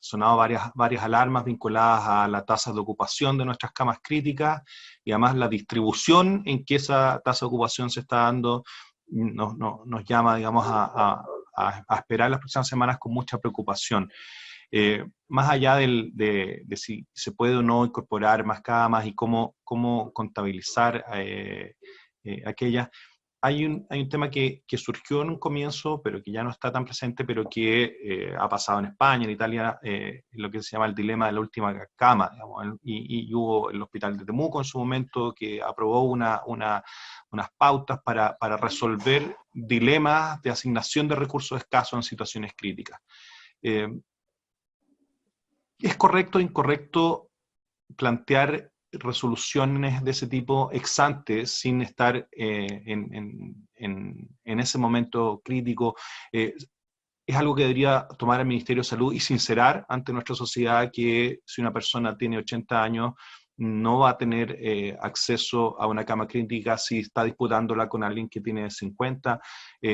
sonado varias alarmas vinculadas a la tasa de ocupación de nuestras camas críticas y además la distribución en que esa tasa de ocupación se está dando nos llama, digamos, a esperar las próximas semanas con mucha preocupación. Más allá de si se puede o no incorporar más camas y cómo contabilizar aquellas, hay un tema que surgió en un comienzo, pero que ya no está tan presente, pero que ha pasado en España, en Italia, lo que se llama el dilema de la última cama, digamos, y hubo el hospital de Temuco en su momento que aprobó unas pautas para resolver dilemas de asignación de recursos escasos en situaciones críticas. ¿Es correcto o incorrecto plantear resoluciones de ese tipo ex ante sin estar en ese momento crítico? Es algo que debería tomar el Ministerio de Salud y sincerar ante nuestra sociedad que si una persona tiene 80 años no va a tener acceso a una cama crítica si está disputándola con alguien que tiene 50,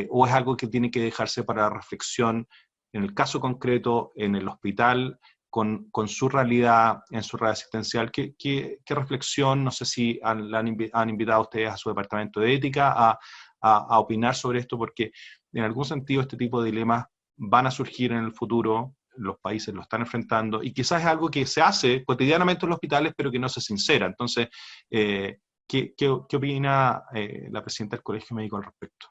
o es algo que tiene que dejarse para la reflexión en el caso concreto, en el hospital, con su realidad, en su red asistencial. ¿Qué reflexión, no sé si han invitado a ustedes a su departamento de ética a opinar sobre esto? Porque en algún sentido este tipo de dilemas van a surgir en el futuro, los países lo están enfrentando, y quizás es algo que se hace cotidianamente en los hospitales, pero que no se sincera. Entonces, ¿qué opina la presidenta del Colegio Médico al respecto?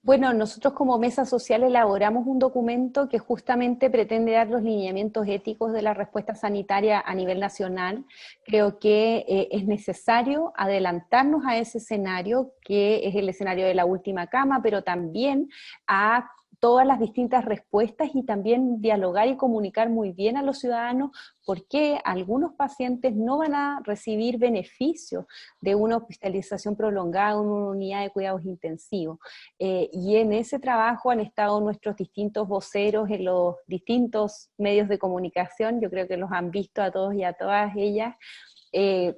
Bueno, nosotros como Mesa Social elaboramos un documento que justamente pretende dar los lineamientos éticos de la respuesta sanitaria a nivel nacional. Creo que es necesario adelantarnos a ese escenario, que es el escenario de la última cama, pero también a todas las distintas respuestas, y también dialogar y comunicar muy bien a los ciudadanos por qué algunos pacientes no van a recibir beneficios de una hospitalización prolongada en una unidad de cuidados intensivos. Y en ese trabajo han estado nuestros distintos voceros en los distintos medios de comunicación. Yo creo que los han visto a todos y a todas ellas,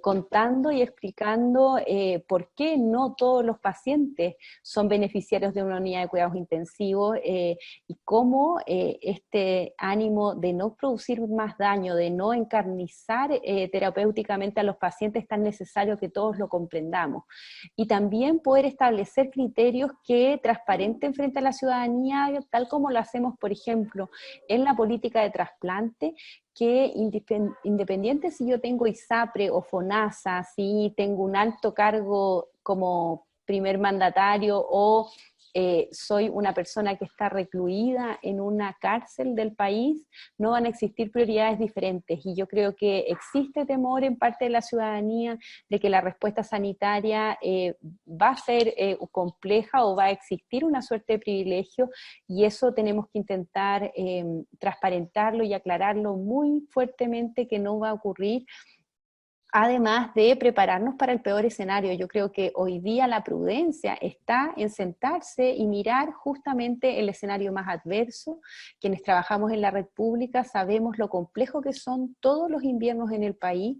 contando y explicando por qué no todos los pacientes son beneficiarios de una unidad de cuidados intensivos, y cómo este ánimo de no producir más daño, de no encarnizar terapéuticamente a los pacientes, es tan necesario que todos lo comprendamos. Y también poder establecer criterios que transparenten frente a la ciudadanía, tal como lo hacemos, por ejemplo, en la política de trasplante, que independiente si yo tengo ISAPRE o FONASA, si tengo un alto cargo como primer mandatario o soy una persona que está recluida en una cárcel del país, no van a existir prioridades diferentes. Y yo creo que existe temor en parte de la ciudadanía de que la respuesta sanitaria va a ser compleja, o va a existir una suerte de privilegio, y eso tenemos que intentar transparentarlo y aclararlo muy fuertemente, que no va a ocurrir. Además de prepararnos para el peor escenario. Yo creo que hoy día la prudencia está en sentarse y mirar justamente el escenario más adverso. Quienes trabajamos en la red pública sabemos lo complejo que son todos los inviernos en el país.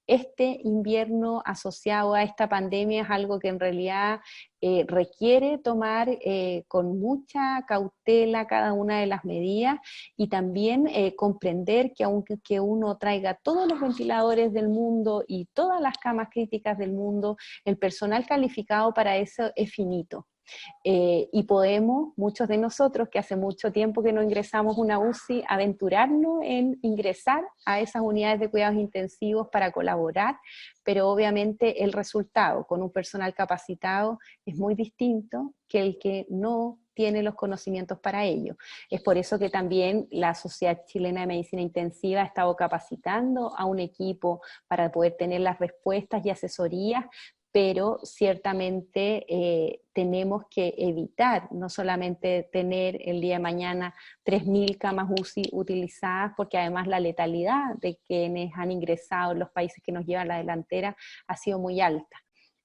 Este invierno asociado a esta pandemia es algo que en realidad requiere tomar con mucha cautela cada una de las medidas, y también comprender que aunque uno traiga todos los ventiladores del mundo y todas las camas críticas del mundo, el personal calificado para eso es finito. Y podemos, muchos de nosotros que hace mucho tiempo que no ingresamos una UCI, aventurarnos en ingresar a esas unidades de cuidados intensivos para colaborar, pero obviamente el resultado con un personal capacitado es muy distinto que el que no tiene los conocimientos para ello. Es por eso que también la Sociedad Chilena de Medicina Intensiva ha estado capacitando a un equipo para poder tener las respuestas y asesorías, pero ciertamente tenemos que evitar no solamente tener el día de mañana 3.000 camas UCI utilizadas, porque además la letalidad de quienes han ingresado en los países que nos llevan la delantera ha sido muy alta.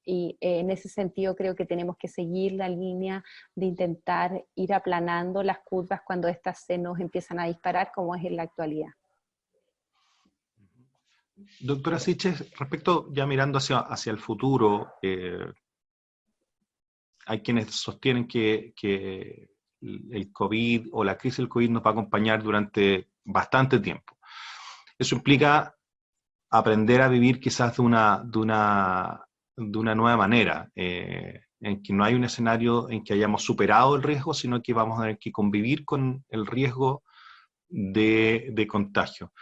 Y en ese sentido creo que tenemos que seguir la línea de intentar ir aplanando las curvas cuando estas se nos empiezan a disparar, como es en la actualidad. Doctora Siches, respecto, ya mirando hacia el futuro, hay quienes sostienen que el COVID o la crisis del COVID nos va a acompañar durante bastante tiempo. Eso implica aprender a vivir quizás de una nueva manera, en que no hay un escenario en que hayamos superado el riesgo, sino que vamos a tener que convivir con el riesgo de contagio.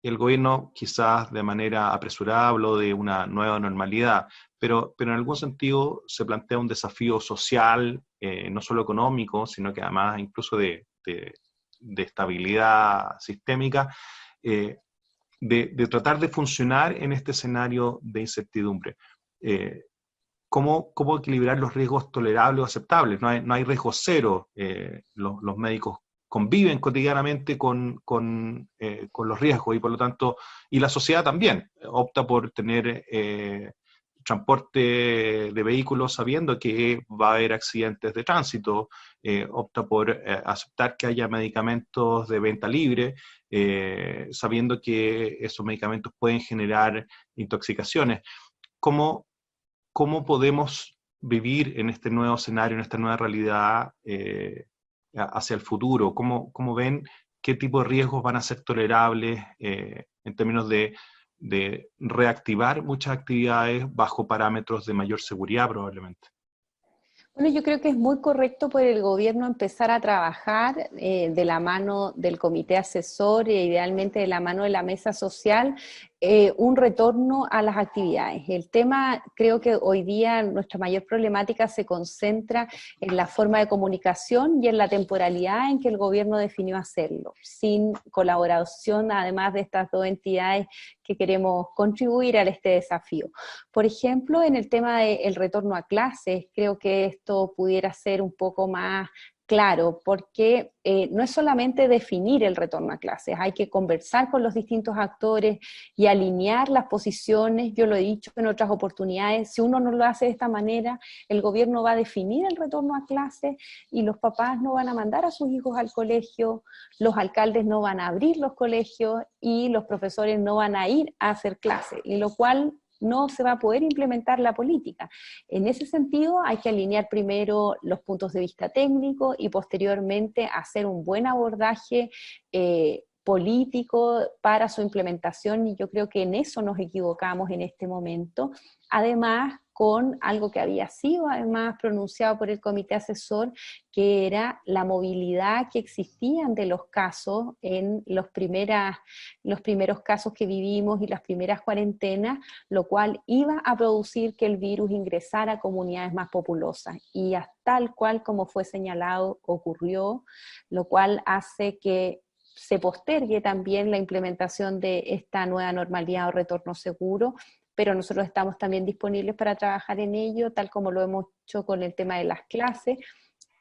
El gobierno quizás de manera apresurada habló de una nueva normalidad, pero en algún sentido se plantea un desafío social, no solo económico, sino que además incluso de estabilidad sistémica, de tratar de funcionar en este escenario de incertidumbre. ¿Cómo equilibrar los riesgos tolerables o aceptables? No hay riesgo cero. Los médicos conviven cotidianamente con los riesgos, y por lo tanto, y la sociedad también opta por tener transporte de vehículos sabiendo que va a haber accidentes de tránsito, opta por aceptar que haya medicamentos de venta libre, sabiendo que esos medicamentos pueden generar intoxicaciones. ¿Cómo podemos vivir en este nuevo escenario, en esta nueva realidad hacia el futuro? ¿Cómo ven qué tipo de riesgos van a ser tolerables en términos de reactivar muchas actividades bajo parámetros de mayor seguridad probablemente? Bueno, yo creo que es muy correcto por el gobierno empezar a trabajar de la mano del comité asesor e idealmente de la mano de la mesa social un retorno a las actividades. El tema, creo que hoy día nuestra mayor problemática se concentra en la forma de comunicación y en la temporalidad en que el gobierno definió hacerlo, sin colaboración además de estas dos entidades que queremos contribuir a este desafío. Por ejemplo, en el tema del retorno a clases, creo que esto pudiera ser un poco más claro, porque no es solamente definir el retorno a clases, hay que conversar con los distintos actores y alinear las posiciones. Yo lo he dicho en otras oportunidades, si uno no lo hace de esta manera, el gobierno va a definir el retorno a clases y los papás no van a mandar a sus hijos al colegio, los alcaldes no van a abrir los colegios y los profesores no van a ir a hacer clases, y lo cual no se va a poder implementar la política. En ese sentido, hay que alinear primero los puntos de vista técnicos y posteriormente hacer un buen abordaje político para su implementación, y yo creo que en eso nos equivocamos en este momento. Además, con algo que había sido además pronunciado por el comité asesor, que era la movilidad que existían de los casos en los primeros casos que vivimos y las primeras cuarentenas, lo cual iba a producir que el virus ingresara a comunidades más populosas, y tal cual como fue señalado ocurrió, lo cual hace que se postergue también la implementación de esta nueva normalidad o retorno seguro, pero nosotros estamos también disponibles para trabajar en ello, tal como lo hemos hecho con el tema de las clases,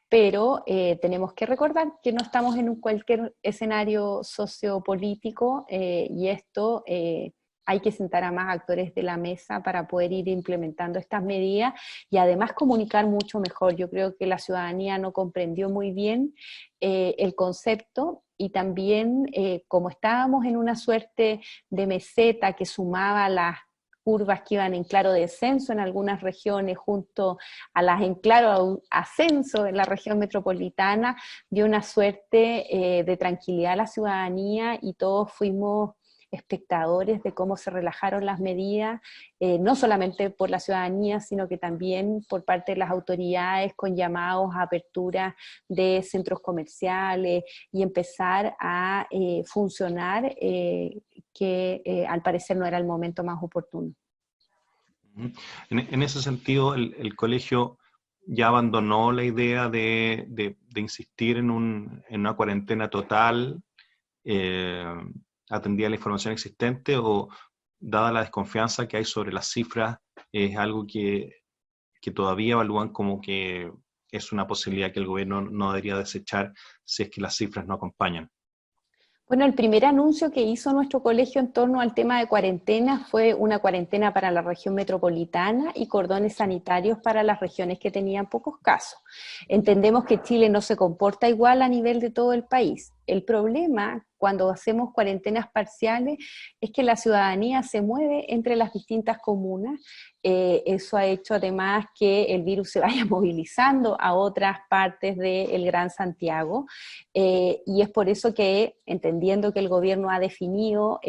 pero tenemos que recordar que no estamos en cualquier escenario sociopolítico y esto hay que sentar a más actores de la mesa para poder ir implementando estas medidas y además comunicar mucho mejor. Yo creo que la ciudadanía no comprendió muy bien el concepto, y también como estábamos en una suerte de meseta que sumaba las curvas que iban en claro descenso en algunas regiones junto a las en claro ascenso en la región metropolitana, dio una suerte de tranquilidad a la ciudadanía y todos fuimos espectadores de cómo se relajaron las medidas, no solamente por la ciudadanía, sino que también por parte de las autoridades con llamados a apertura de centros comerciales y empezar a funcionar, que al parecer no era el momento más oportuno. En ese sentido, el colegio ya abandonó la idea de insistir en una cuarentena total, atendía la información existente, o dada la desconfianza que hay sobre las cifras, es algo que todavía evalúan como que es una posibilidad que el gobierno no debería desechar si es que las cifras no acompañan. Bueno, el primer anuncio que hizo nuestro colegio en torno al tema de cuarentena fue una cuarentena para la región metropolitana y cordones sanitarios para las regiones que tenían pocos casos. Entendemos que Chile no se comporta igual a nivel de todo el país. El problema cuando hacemos cuarentenas parciales es que la ciudadanía se mueve entre las distintas comunas. Eso ha hecho además que el virus se vaya movilizando a otras partes del Gran Santiago, y es por eso que, entendiendo que el gobierno ha definido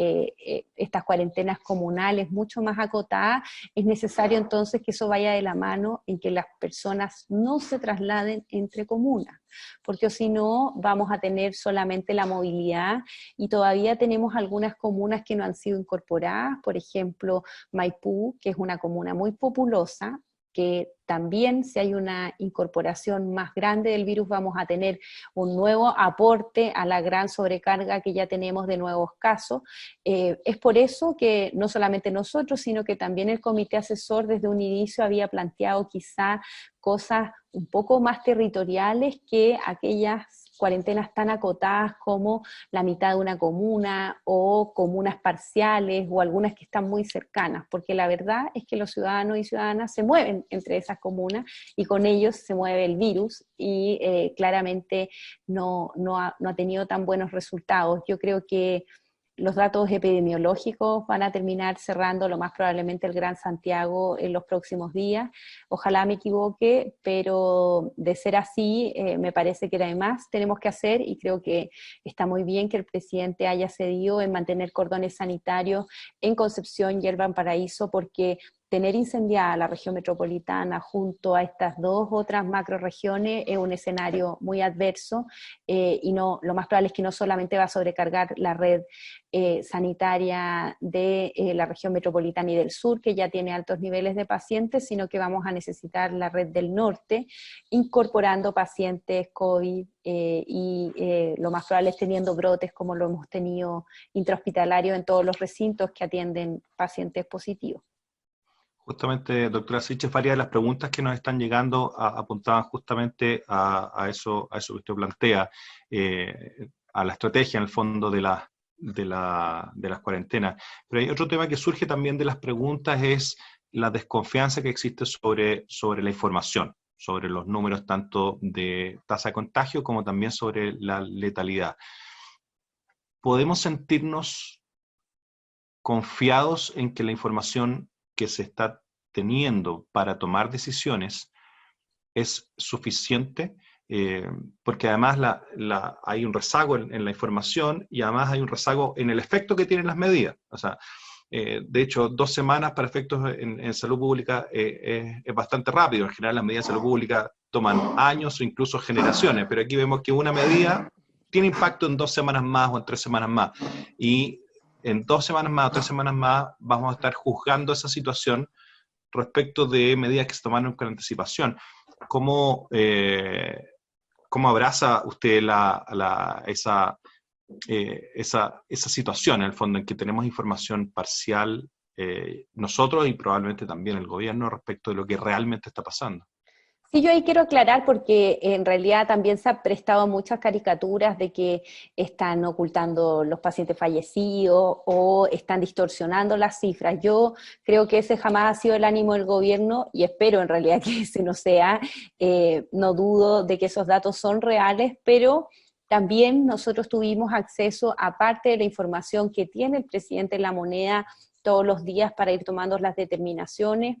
estas cuarentenas comunales mucho más acotadas, es necesario entonces que eso vaya de la mano en que las personas no se trasladen entre comunas, porque si no vamos a tener solamente la movilidad, y todavía tenemos algunas comunas que no han sido incorporadas, por ejemplo Maipú, que es una comuna muy populosa, que también si hay una incorporación más grande del virus vamos a tener un nuevo aporte a la gran sobrecarga que ya tenemos de nuevos casos. Es por eso que no solamente nosotros, sino que también el comité asesor desde un inicio había planteado quizá cosas un poco más territoriales que aquellas cuarentenas tan acotadas como la mitad de una comuna o comunas parciales o algunas que están muy cercanas, porque la verdad es que los ciudadanos y ciudadanas se mueven entre esas comunas y con ellos se mueve el virus y claramente no ha tenido tan buenos resultados. Yo creo que los datos epidemiológicos van a terminar cerrando lo más probablemente el Gran Santiago en los próximos días. Ojalá me equivoque, pero de ser así, me parece que además tenemos que hacer, y creo que está muy bien que el presidente haya cedido en mantener cordones sanitarios en Concepción y el Valparaíso, porque tener incendiada la región metropolitana junto a estas dos otras macroregiones es un escenario muy adverso, y lo más probable es que no solamente va a sobrecargar la red sanitaria de la región metropolitana y del sur, que ya tiene altos niveles de pacientes, sino que vamos a necesitar la red del norte, incorporando pacientes COVID lo más probable es teniendo brotes como lo hemos tenido intrahospitalario en todos los recintos que atienden pacientes positivos. Justamente, doctora Siches, varias de las preguntas que nos están llegando apuntaban justamente a eso que usted plantea, a la estrategia en el fondo de las cuarentenas. Pero hay otro tema que surge también de las preguntas, es la desconfianza que existe sobre la información, sobre los números tanto de tasa de contagio como también sobre la letalidad. ¿Podemos sentirnos confiados en que la información que se está teniendo para tomar decisiones es suficiente? Porque además hay un rezago en la información y además hay un rezago en el efecto que tienen las medidas. O sea, de hecho, 2 semanas para efectos en salud pública es bastante rápido. En general, las medidas de salud pública toman años o incluso generaciones, pero aquí vemos que una medida tiene impacto en 2 semanas más o en 3 semanas más. Y en 2 semanas más o 3 semanas más vamos a estar juzgando esa situación respecto de medidas que se tomaron con anticipación. ¿Cómo abraza usted esa situación, en el fondo, en que tenemos información parcial nosotros y probablemente también el gobierno respecto de lo que realmente está pasando? Sí, yo ahí quiero aclarar porque en realidad también se han prestado muchas caricaturas de que están ocultando los pacientes fallecidos o están distorsionando las cifras. Yo creo que ese jamás ha sido el ánimo del gobierno y espero en realidad que ese no sea. No dudo de que esos datos son reales, pero también nosotros tuvimos acceso a parte de la información que tiene el presidente en La Moneda todos los días para ir tomando las determinaciones.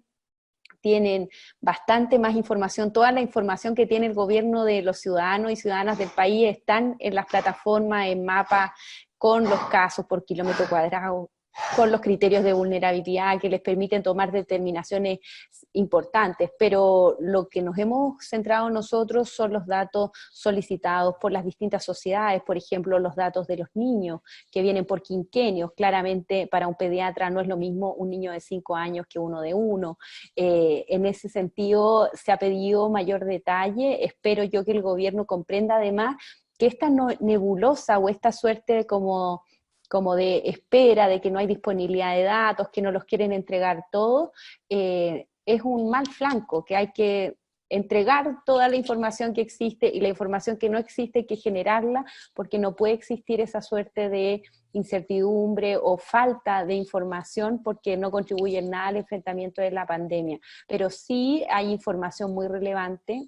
Tienen bastante más información, toda la información que tiene el gobierno de los ciudadanos y ciudadanas del país están en las plataformas, en mapas, con los casos por kilómetro cuadrado, con los criterios de vulnerabilidad que les permiten tomar determinaciones importantes, pero lo que nos hemos centrado nosotros son los datos solicitados por las distintas sociedades, por ejemplo, los datos de los niños que vienen por quinquenios. Claramente para un pediatra no es lo mismo un niño de 5 años que uno de 1. En ese sentido se ha pedido mayor detalle. Espero yo que el gobierno comprenda además que esta nebulosa o esta suerte como de espera, de que no hay disponibilidad de datos, que no los quieren entregar todos, es un mal flanco, que hay que entregar toda la información que existe y la información que no existe hay que generarla, porque no puede existir esa suerte de incertidumbre o falta de información porque no contribuye en nada al enfrentamiento de la pandemia. Pero sí hay información muy relevante,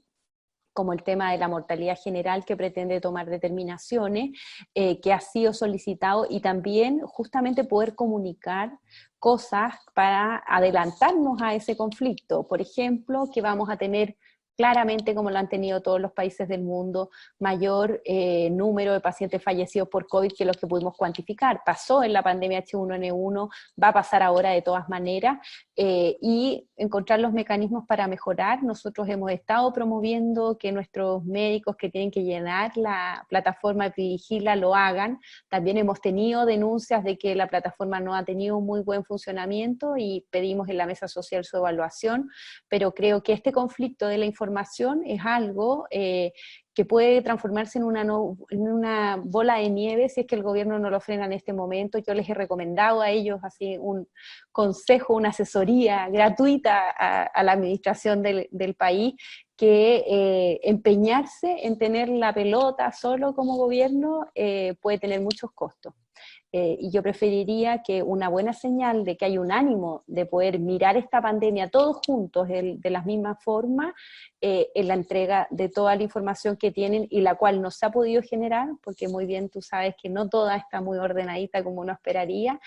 como el tema de la mortalidad general que pretende tomar determinaciones, que ha sido solicitado, y también justamente poder comunicar cosas para adelantarnos a ese conflicto. Por ejemplo, que vamos a tener claramente, como lo han tenido todos los países del mundo, mayor número de pacientes fallecidos por COVID que los que pudimos cuantificar. Pasó en la pandemia H1N1, va a pasar ahora de todas maneras, y encontrar los mecanismos para mejorar. Nosotros hemos estado promoviendo que nuestros médicos que tienen que llenar la plataforma Epivigila lo hagan. También hemos tenido denuncias de que la plataforma no ha tenido un muy buen funcionamiento y pedimos en la mesa social su evaluación, pero creo que este conflicto de la información es algo que puede transformarse en una bola de nieve si es que el gobierno no lo frena en este momento. Yo les he recomendado a ellos así un consejo, una asesoría gratuita a la administración del país, que empeñarse en tener la pelota solo como gobierno puede tener muchos costos. Y yo preferiría que una buena señal de que hay un ánimo de poder mirar esta pandemia todos juntos de la misma forma, en la entrega de toda la información que tienen y la cual no se ha podido generar, porque muy bien tú sabes que no toda está muy ordenadita como uno esperaría,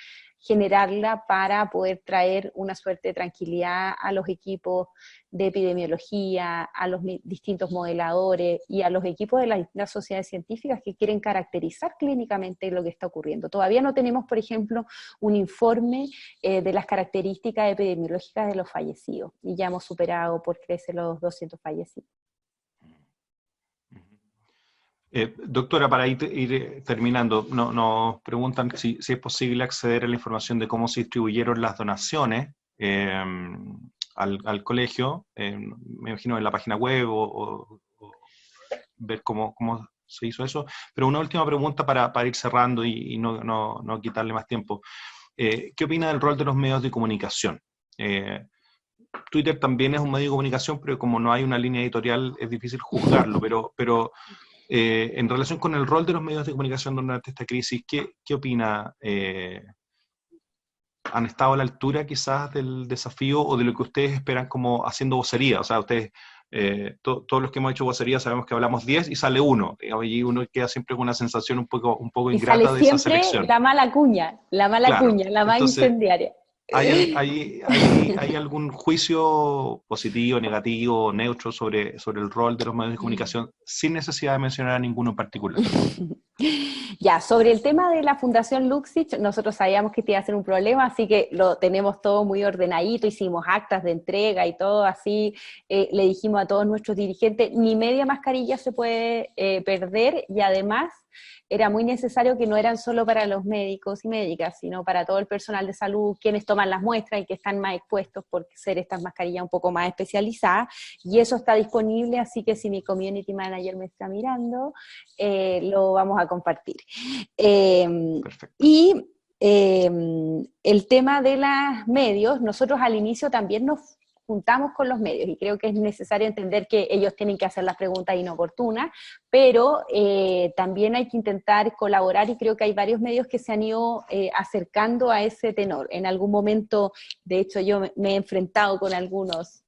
generarla para poder traer una suerte de tranquilidad a los equipos de epidemiología, a los distintos modeladores y a los equipos de las distintas sociedades científicas que quieren caracterizar clínicamente lo que está ocurriendo. Todavía no tenemos, por ejemplo, un informe de las características epidemiológicas de los fallecidos, y ya hemos superado por crecer los 200 fallecidos. Doctora, para ir terminando, nos preguntan si es posible acceder a la información de cómo se distribuyeron las donaciones al colegio, me imagino en la página web o ver cómo se hizo eso. Pero una última pregunta para ir cerrando y no quitarle más tiempo. ¿Qué opina del rol de los medios de comunicación? Twitter también es un medio de comunicación, pero como no hay una línea editorial es difícil juzgarlo, pero en relación con el rol de los medios de comunicación durante esta crisis, ¿qué opina? ¿Han estado a la altura quizás del desafío o de lo que ustedes esperan como haciendo vocería? O sea, ustedes, todos los que hemos hecho vocería sabemos que hablamos 10 y sale uno, y uno queda siempre con una sensación un poco ingrata de esa selección. Y sale siempre la mala cuña, la más Entonces, incendiaria. ¿Hay algún juicio positivo, negativo, neutro sobre el rol de los medios de comunicación sin necesidad de mencionar a ninguno en particular? Ya, sobre el tema de la Fundación Luxich, nosotros sabíamos que iba a ser un problema, así que lo tenemos todo muy ordenadito, hicimos actas de entrega y todo así, le dijimos a todos nuestros dirigentes, ni media mascarilla se puede perder, y además era muy necesario que no eran solo para los médicos y médicas, sino para todo el personal de salud, quienes toman las muestras y que están más expuestos por ser estas mascarillas un poco más especializadas, y eso está disponible, así que si mi community manager me está mirando, lo vamos a compartir. Y el tema de los medios, nosotros al inicio también nos juntamos con los medios, y creo que es necesario entender que ellos tienen que hacer las preguntas inoportunas, pero también hay que intentar colaborar, y creo que hay varios medios que se han ido acercando a ese tenor. En algún momento, de hecho, yo me he enfrentado con algunos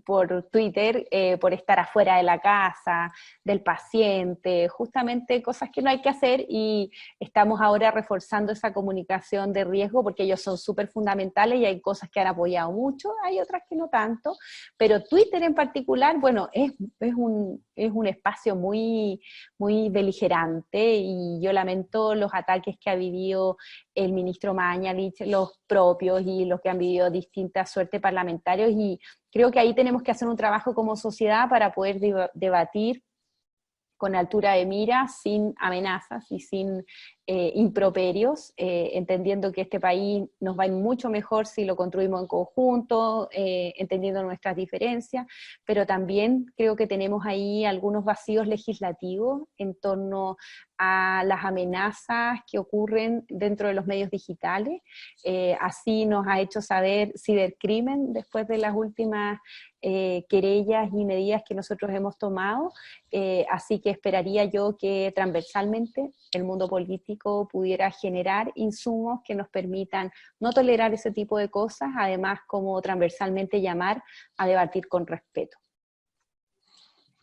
por Twitter, por estar afuera de la casa, del paciente, justamente cosas que no hay que hacer, y estamos ahora reforzando esa comunicación de riesgo porque ellos son súper fundamentales y hay cosas que han apoyado mucho, hay otras que no tanto, pero Twitter en particular, bueno, es un espacio muy, muy beligerante, y yo lamento los ataques que ha vivido el ministro Mañalich, los propios y los que han vivido distintas suertes parlamentarios, y creo que ahí tenemos que hacer un trabajo como sociedad para poder debatir con altura de mira, sin amenazas y sin improperios, entendiendo que este país nos va a ir mucho mejor si lo construimos en conjunto, entendiendo nuestras diferencias, pero también creo que tenemos ahí algunos vacíos legislativos en torno a las amenazas que ocurren dentro de los medios digitales. Así nos ha hecho saber Cibercrimen después de las últimas querellas y medidas que nosotros hemos tomado, así que esperaría yo que transversalmente el mundo político pudiera generar insumos que nos permitan no tolerar ese tipo de cosas, además como transversalmente llamar a debatir con respeto.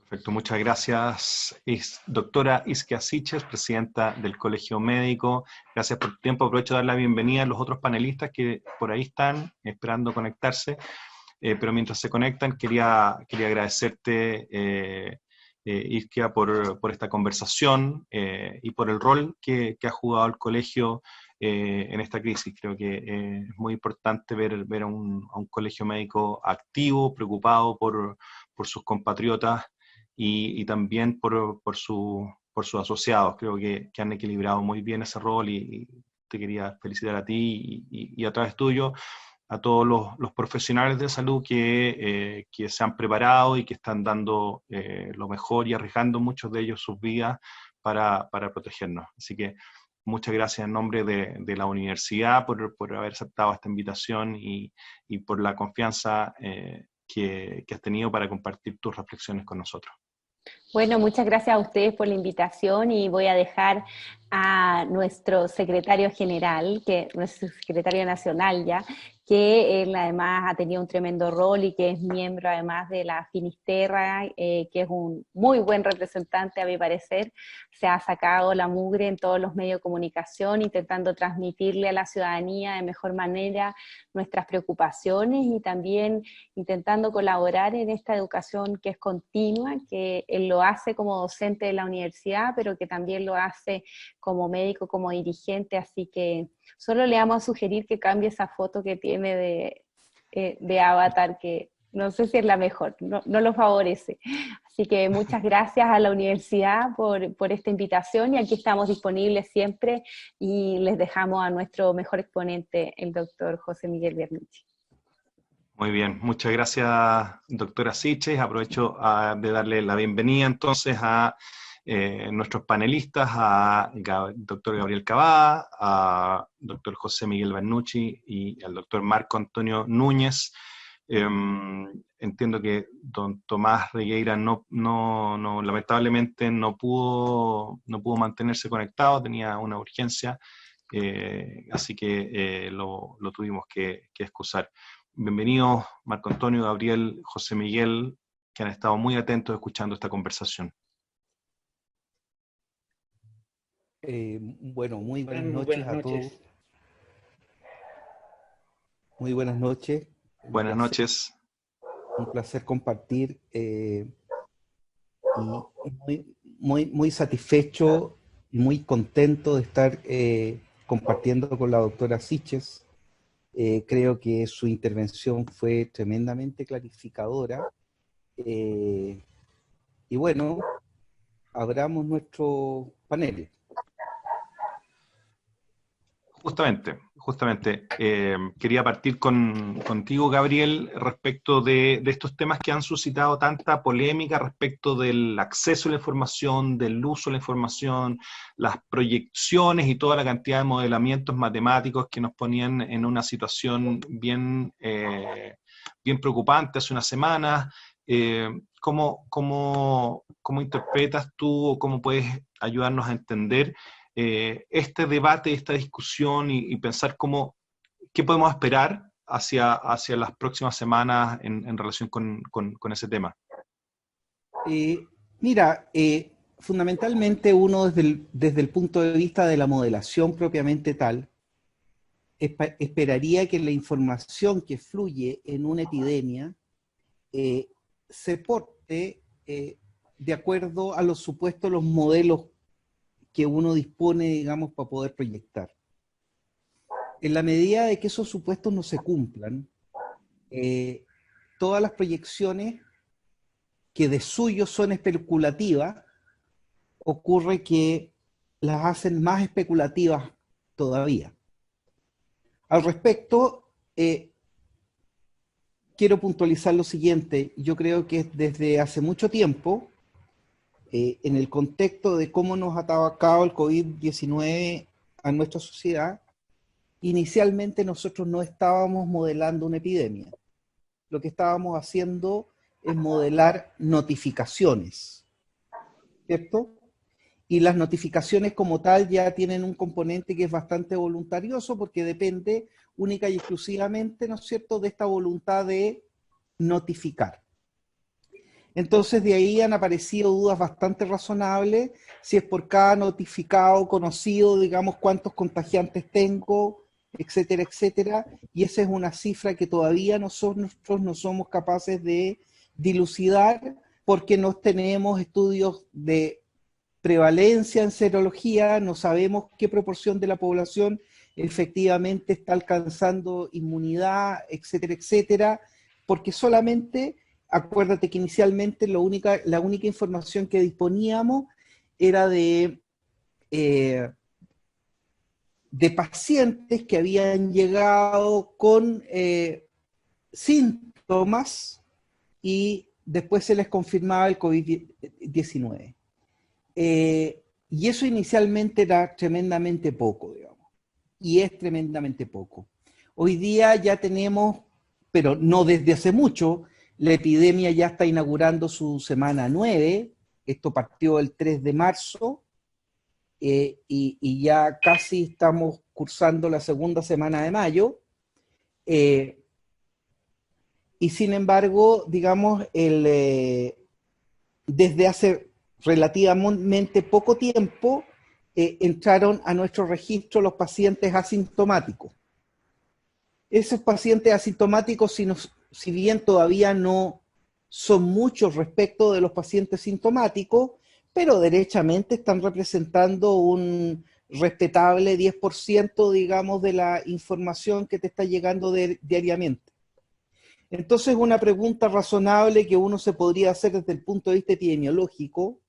Perfecto, muchas gracias, doctora Isquia Siches, presidenta del Colegio Médico. Gracias por tu tiempo. Aprovecho de dar la bienvenida a los otros panelistas que por ahí están esperando conectarse, pero mientras se conectan quería agradecerte, Isquia, por esta conversación y por el rol que ha jugado el colegio en esta crisis. Creo que es muy importante ver a un colegio médico activo, preocupado por sus compatriotas y también por sus asociados. Creo que han equilibrado muy bien ese rol, y te quería felicitar a ti y a través tuyo a todos los profesionales de salud que se han preparado y que están dando lo mejor y arriesgando muchos de ellos sus vidas para protegernos. Así que muchas gracias en nombre de la universidad por haber aceptado esta invitación y por la confianza que has tenido para compartir tus reflexiones con nosotros. Bueno, muchas gracias a ustedes por la invitación, y voy a dejar a nuestro secretario general, nuestro secretario nacional ya, que él además ha tenido un tremendo rol y que es miembro además de la Finisterra, que es un muy buen representante a mi parecer. Se ha sacado la mugre en todos los medios de comunicación, intentando transmitirle a la ciudadanía de mejor manera nuestras preocupaciones y también intentando colaborar en esta educación que es continua, que él lo hace como docente de la universidad, pero que también lo hace como médico, como dirigente, así que solo le vamos a sugerir que cambie esa foto que tiene de avatar, que no sé si es la mejor, no lo favorece. Así que muchas gracias a la universidad por esta invitación y aquí estamos disponibles siempre y les dejamos a nuestro mejor exponente, el doctor José Miguel Bernucci. Muy bien, muchas gracias, doctora Siches. Aprovecho de darle la bienvenida entonces a nuestros panelistas, a doctor Gabriel Cavada, a doctor José Miguel Bernucci y al doctor Marco Antonio Núñez. Entiendo que don Tomás Regueira lamentablemente no pudo mantenerse conectado, tenía una urgencia, así que lo tuvimos que excusar. Bienvenidos Marco Antonio, Gabriel, José Miguel, que han estado muy atentos escuchando esta conversación. Bueno, muy buenas noches a todos. Muy buenas noches. Buenas noches. Un placer compartir y muy satisfecho y muy contento de estar compartiendo con la doctora Siches. Creo que su intervención fue tremendamente clarificadora. Y bueno, abramos nuestro panel. Justamente. Quería partir contigo, Gabriel, respecto de estos temas que han suscitado tanta polémica respecto del acceso a la información, del uso de la información, las proyecciones y toda la cantidad de modelamientos matemáticos que nos ponían en una situación bien preocupante hace unas semanas. ¿Cómo interpretas tú o cómo puedes ayudarnos a entender este debate, esta discusión y pensar qué podemos esperar hacia las próximas semanas en relación con ese tema? Mira, fundamentalmente uno desde el punto de vista de la modelación propiamente tal, esperaría que la información que fluye en una epidemia se porte de acuerdo a los supuestos, los modelos que uno dispone, digamos, para poder proyectar. En la medida de que esos supuestos no se cumplan, todas las proyecciones que de suyo son especulativas, ocurre que las hacen más especulativas todavía. Al respecto, quiero puntualizar lo siguiente. Yo creo que desde hace mucho tiempo, en el contexto de cómo nos ha atacado el COVID-19 a nuestra sociedad, inicialmente nosotros no estábamos modelando una epidemia. Lo que estábamos haciendo es modelar notificaciones, ¿cierto? Y las notificaciones como tal ya tienen un componente que es bastante voluntarioso porque depende única y exclusivamente, ¿no es cierto?, de esta voluntad de notificar. Entonces de ahí han aparecido dudas bastante razonables, si es por cada notificado conocido, digamos, cuántos contagiantes tengo, etcétera, etcétera, y esa es una cifra que todavía nosotros no somos capaces de dilucidar porque no tenemos estudios de prevalencia en serología, no sabemos qué proporción de la población efectivamente está alcanzando inmunidad, etcétera, etcétera, porque solamente... Acuérdate que inicialmente la única información que disponíamos era de pacientes que habían llegado con síntomas y después se les confirmaba el COVID-19. Y eso inicialmente era tremendamente poco, digamos, y es tremendamente poco. Hoy día ya tenemos, pero no desde hace mucho, la epidemia ya está inaugurando su semana 9, esto partió el 3 de marzo, y ya casi estamos cursando la segunda semana de mayo. Y sin embargo, digamos, desde hace relativamente poco tiempo entraron a nuestro registro los pacientes asintomáticos. Esos pacientes asintomáticos, si bien todavía no son muchos respecto de los pacientes sintomáticos, pero derechamente están representando un respetable 10%, digamos, de la información que te está llegando diariamente. Entonces, una pregunta razonable que uno se podría hacer desde el punto de vista epidemiológico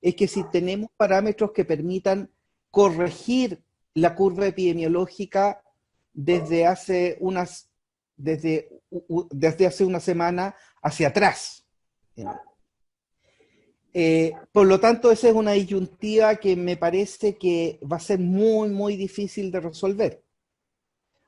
es que si tenemos parámetros que permitan corregir la curva epidemiológica desde hace una semana hacia atrás. Por lo tanto, esa es una disyuntiva que me parece que va a ser muy, muy difícil de resolver.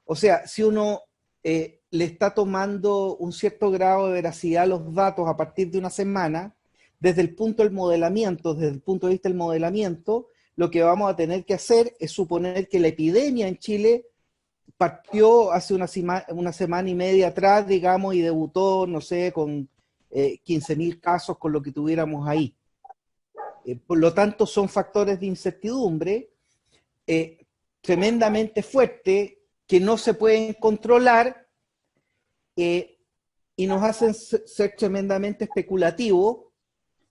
O sea, si uno le está tomando un cierto grado de veracidad a los datos a partir de una semana, desde el punto del modelamiento, desde el punto de vista del modelamiento, lo que vamos a tener que hacer es suponer que la epidemia en Chile partió hace una semana y media atrás, digamos, y debutó, no sé, con 15.000 casos, con lo que tuviéramos ahí. Por lo tanto, son factores de incertidumbre tremendamente fuertes que no se pueden controlar y nos hacen ser tremendamente especulativos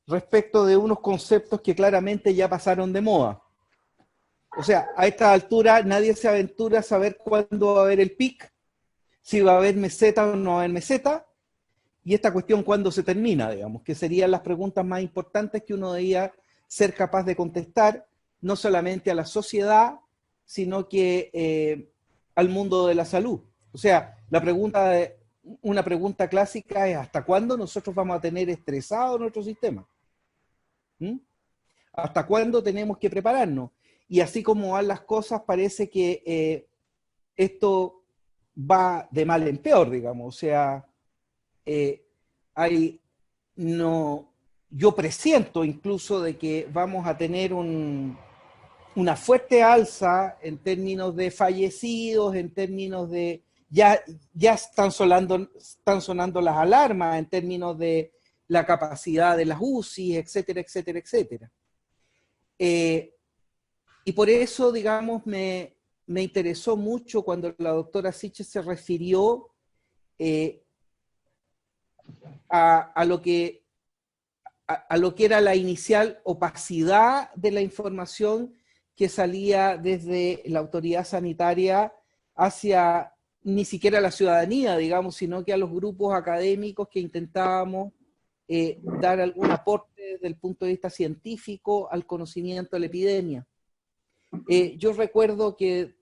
respecto de unos conceptos que claramente ya pasaron de moda. O sea, a esta altura nadie se aventura a saber cuándo va a haber el pic, si va a haber meseta o no va a haber meseta, y esta cuestión cuándo se termina, digamos, que serían las preguntas más importantes que uno debería ser capaz de contestar, no solamente a la sociedad, sino que al mundo de la salud. O sea, una pregunta clásica es ¿hasta cuándo nosotros vamos a tener estresado nuestro sistema? ¿Hasta cuándo tenemos que prepararnos? Y así como van las cosas, parece que esto va de mal en peor, digamos. O sea, yo presiento incluso de que vamos a tener una fuerte alza en términos de fallecidos, en términos de... Ya están sonando las alarmas en términos de la capacidad de las UCI, etcétera, etcétera, etcétera. Y por eso, digamos, me interesó mucho cuando la doctora Siches se refirió a lo que era la inicial opacidad de la información que salía desde la autoridad sanitaria hacia ni siquiera la ciudadanía, digamos, sino que a los grupos académicos que intentábamos dar algún aporte desde el punto de vista científico al conocimiento de la epidemia. Yo recuerdo que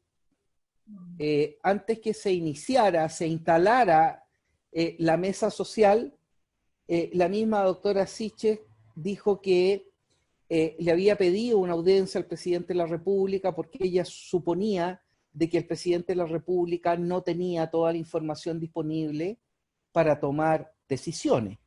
antes que se instalara la mesa social, la misma doctora Siches dijo que le había pedido una audiencia al presidente de la República porque ella suponía de que el presidente de la República no tenía toda la información disponible para tomar decisiones.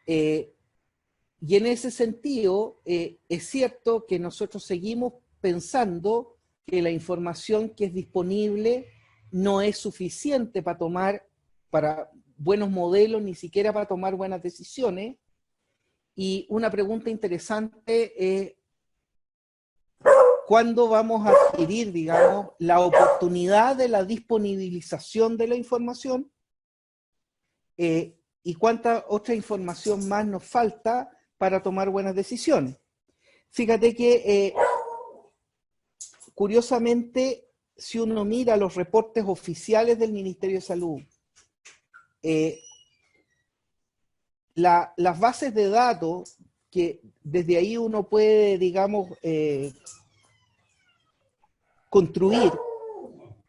Y en ese sentido, es cierto que nosotros seguimos pensando que la información que es disponible no es suficiente para buenos modelos, ni siquiera para tomar buenas decisiones. Y una pregunta interesante es, ¿cuándo vamos a adquirir, digamos, la oportunidad de la disponibilización de la información? ¿Y cuánta otra información más nos falta para tomar buenas decisiones? Fíjate que, curiosamente, si uno mira los reportes oficiales del Ministerio de Salud, las bases de datos, que desde ahí uno puede, digamos, construir,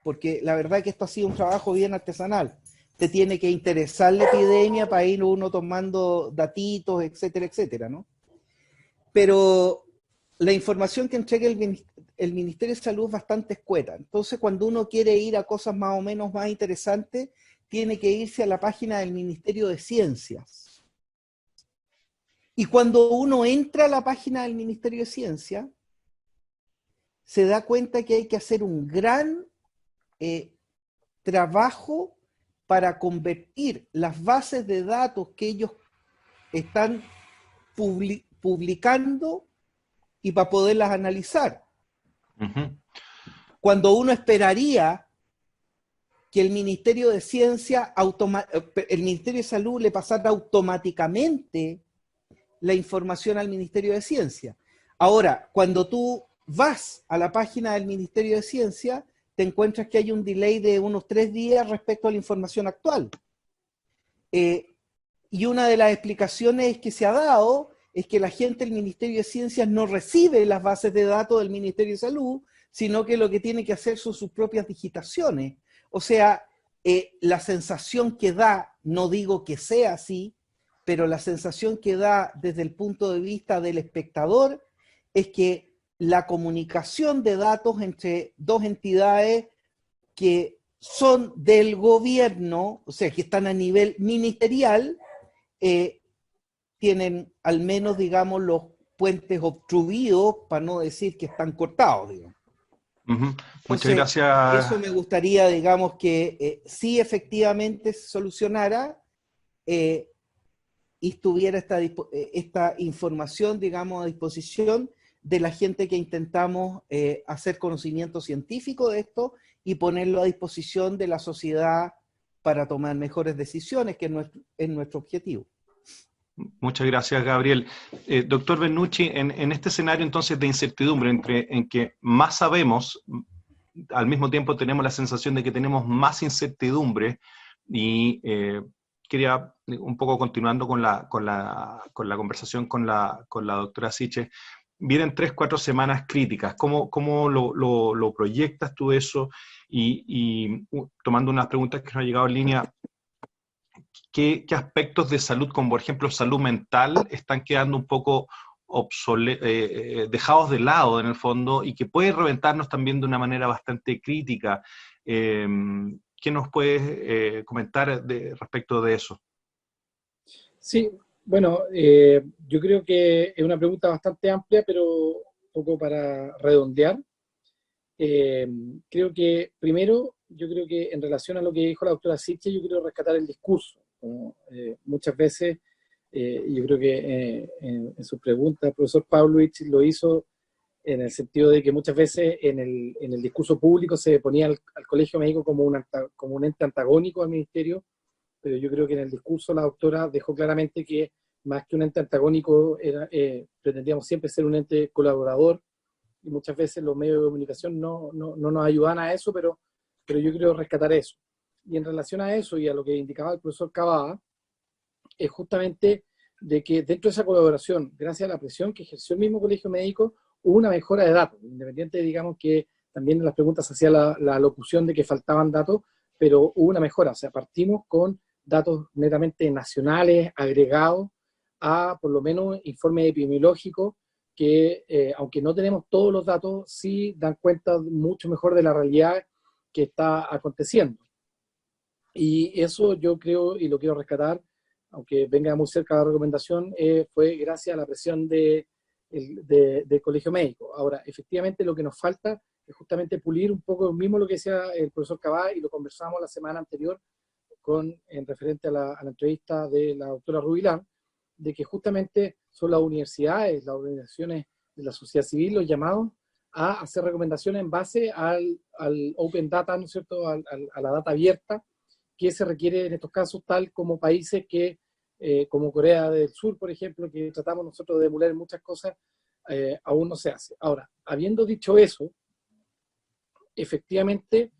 porque la verdad que esto ha sido un trabajo bien artesanal. Te tiene que interesar la epidemia para ir uno tomando datitos, etcétera, etcétera, ¿no? Pero la información que entrega el Ministerio de Salud es bastante escueta. Entonces, cuando uno quiere ir a cosas más o menos más interesantes, tiene que irse a la página del Ministerio de Ciencias. Y cuando uno entra a la página del Ministerio de Ciencia, se da cuenta que hay que hacer un gran trabajo para convertir las bases de datos que ellos están publicando y para poderlas analizar. Cuando uno esperaría que el Ministerio de Ciencia, el Ministerio de Salud le pasara automáticamente la información al Ministerio de Ciencia. Ahora, cuando tú vas a la página del Ministerio de Ciencia, te encuentras que hay un delay de unos 3 días respecto a la información actual. Y una de las explicaciones que se ha dado es que la gente del Ministerio de Ciencias no recibe las bases de datos del Ministerio de Salud, sino que lo que tiene que hacer son sus propias digitaciones. O sea, la sensación que da, no digo que sea así, pero la sensación que da desde el punto de vista del espectador es que la comunicación de datos entre dos entidades que son del gobierno, o sea, que están a nivel ministerial, tienen al menos, digamos, los puentes obstruidos, para no decir que están cortados, digamos. Muchas gracias. Eso me gustaría, digamos, que sí efectivamente se solucionara y estuviera esta información, digamos, a disposición de la gente que intentamos hacer conocimiento científico de esto y ponerlo a disposición de la sociedad para tomar mejores decisiones, que es nuestro objetivo. Muchas gracias, Gabriel. Doctor Bernucci, en este escenario entonces de incertidumbre en que más sabemos, al mismo tiempo tenemos la sensación de que tenemos más incertidumbre y quería, un poco continuando con la conversación con la doctora Siche, vienen 3-4 semanas críticas. ¿Cómo lo proyectas tú eso? Y tomando unas preguntas que nos han llegado en línea, ¿qué aspectos de salud, como por ejemplo salud mental, están quedando un poco dejados de lado en el fondo y que puede reventarnos también de una manera bastante crítica? ¿Qué nos puedes comentar respecto de eso? Sí, bueno, yo creo que es una pregunta bastante amplia, pero un poco para redondear. Creo que primero, yo creo que en relación a lo que dijo la doctora Siche, yo quiero rescatar el discurso. Muchas veces, yo creo que en su pregunta el profesor Pavlovich lo hizo en el sentido de que muchas veces en el discurso público se ponía al Colegio Médico como un ente antagónico al ministerio, pero yo creo que en el discurso la doctora dejó claramente que más que un ente antagónico pretendíamos siempre ser un ente colaborador, y muchas veces los medios de comunicación no nos ayudan a eso, pero yo quiero rescatar eso. Y en relación a eso y a lo que indicaba el profesor Cavada, es justamente de que dentro de esa colaboración, gracias a la presión que ejerció el mismo Colegio Médico, hubo una mejora de datos, independiente, digamos, que también en las preguntas hacía la locución de que faltaban datos, pero hubo una mejora. O sea, partimos con datos netamente nacionales, agregados a, por lo menos, informes epidemiológicos que, aunque no tenemos todos los datos, sí dan cuenta mucho mejor de la realidad que está aconteciendo. Y eso yo creo, y lo quiero rescatar, aunque venga muy cerca de la recomendación, fue gracias a la presión del Colegio Médico. Ahora, efectivamente lo que nos falta es justamente pulir un poco mismo lo que decía el profesor Cavada, y lo conversamos la semana anterior en referente a la entrevista de la doctora Rubilán, de que justamente son las universidades, las organizaciones de la sociedad civil, los llamados a hacer recomendaciones en base al Open Data, ¿no es cierto?, a la data abierta, que se requiere en estos casos, tal como países que, como Corea del Sur, por ejemplo, que tratamos nosotros de emular muchas cosas, aún no se hace. Ahora, habiendo dicho eso, efectivamente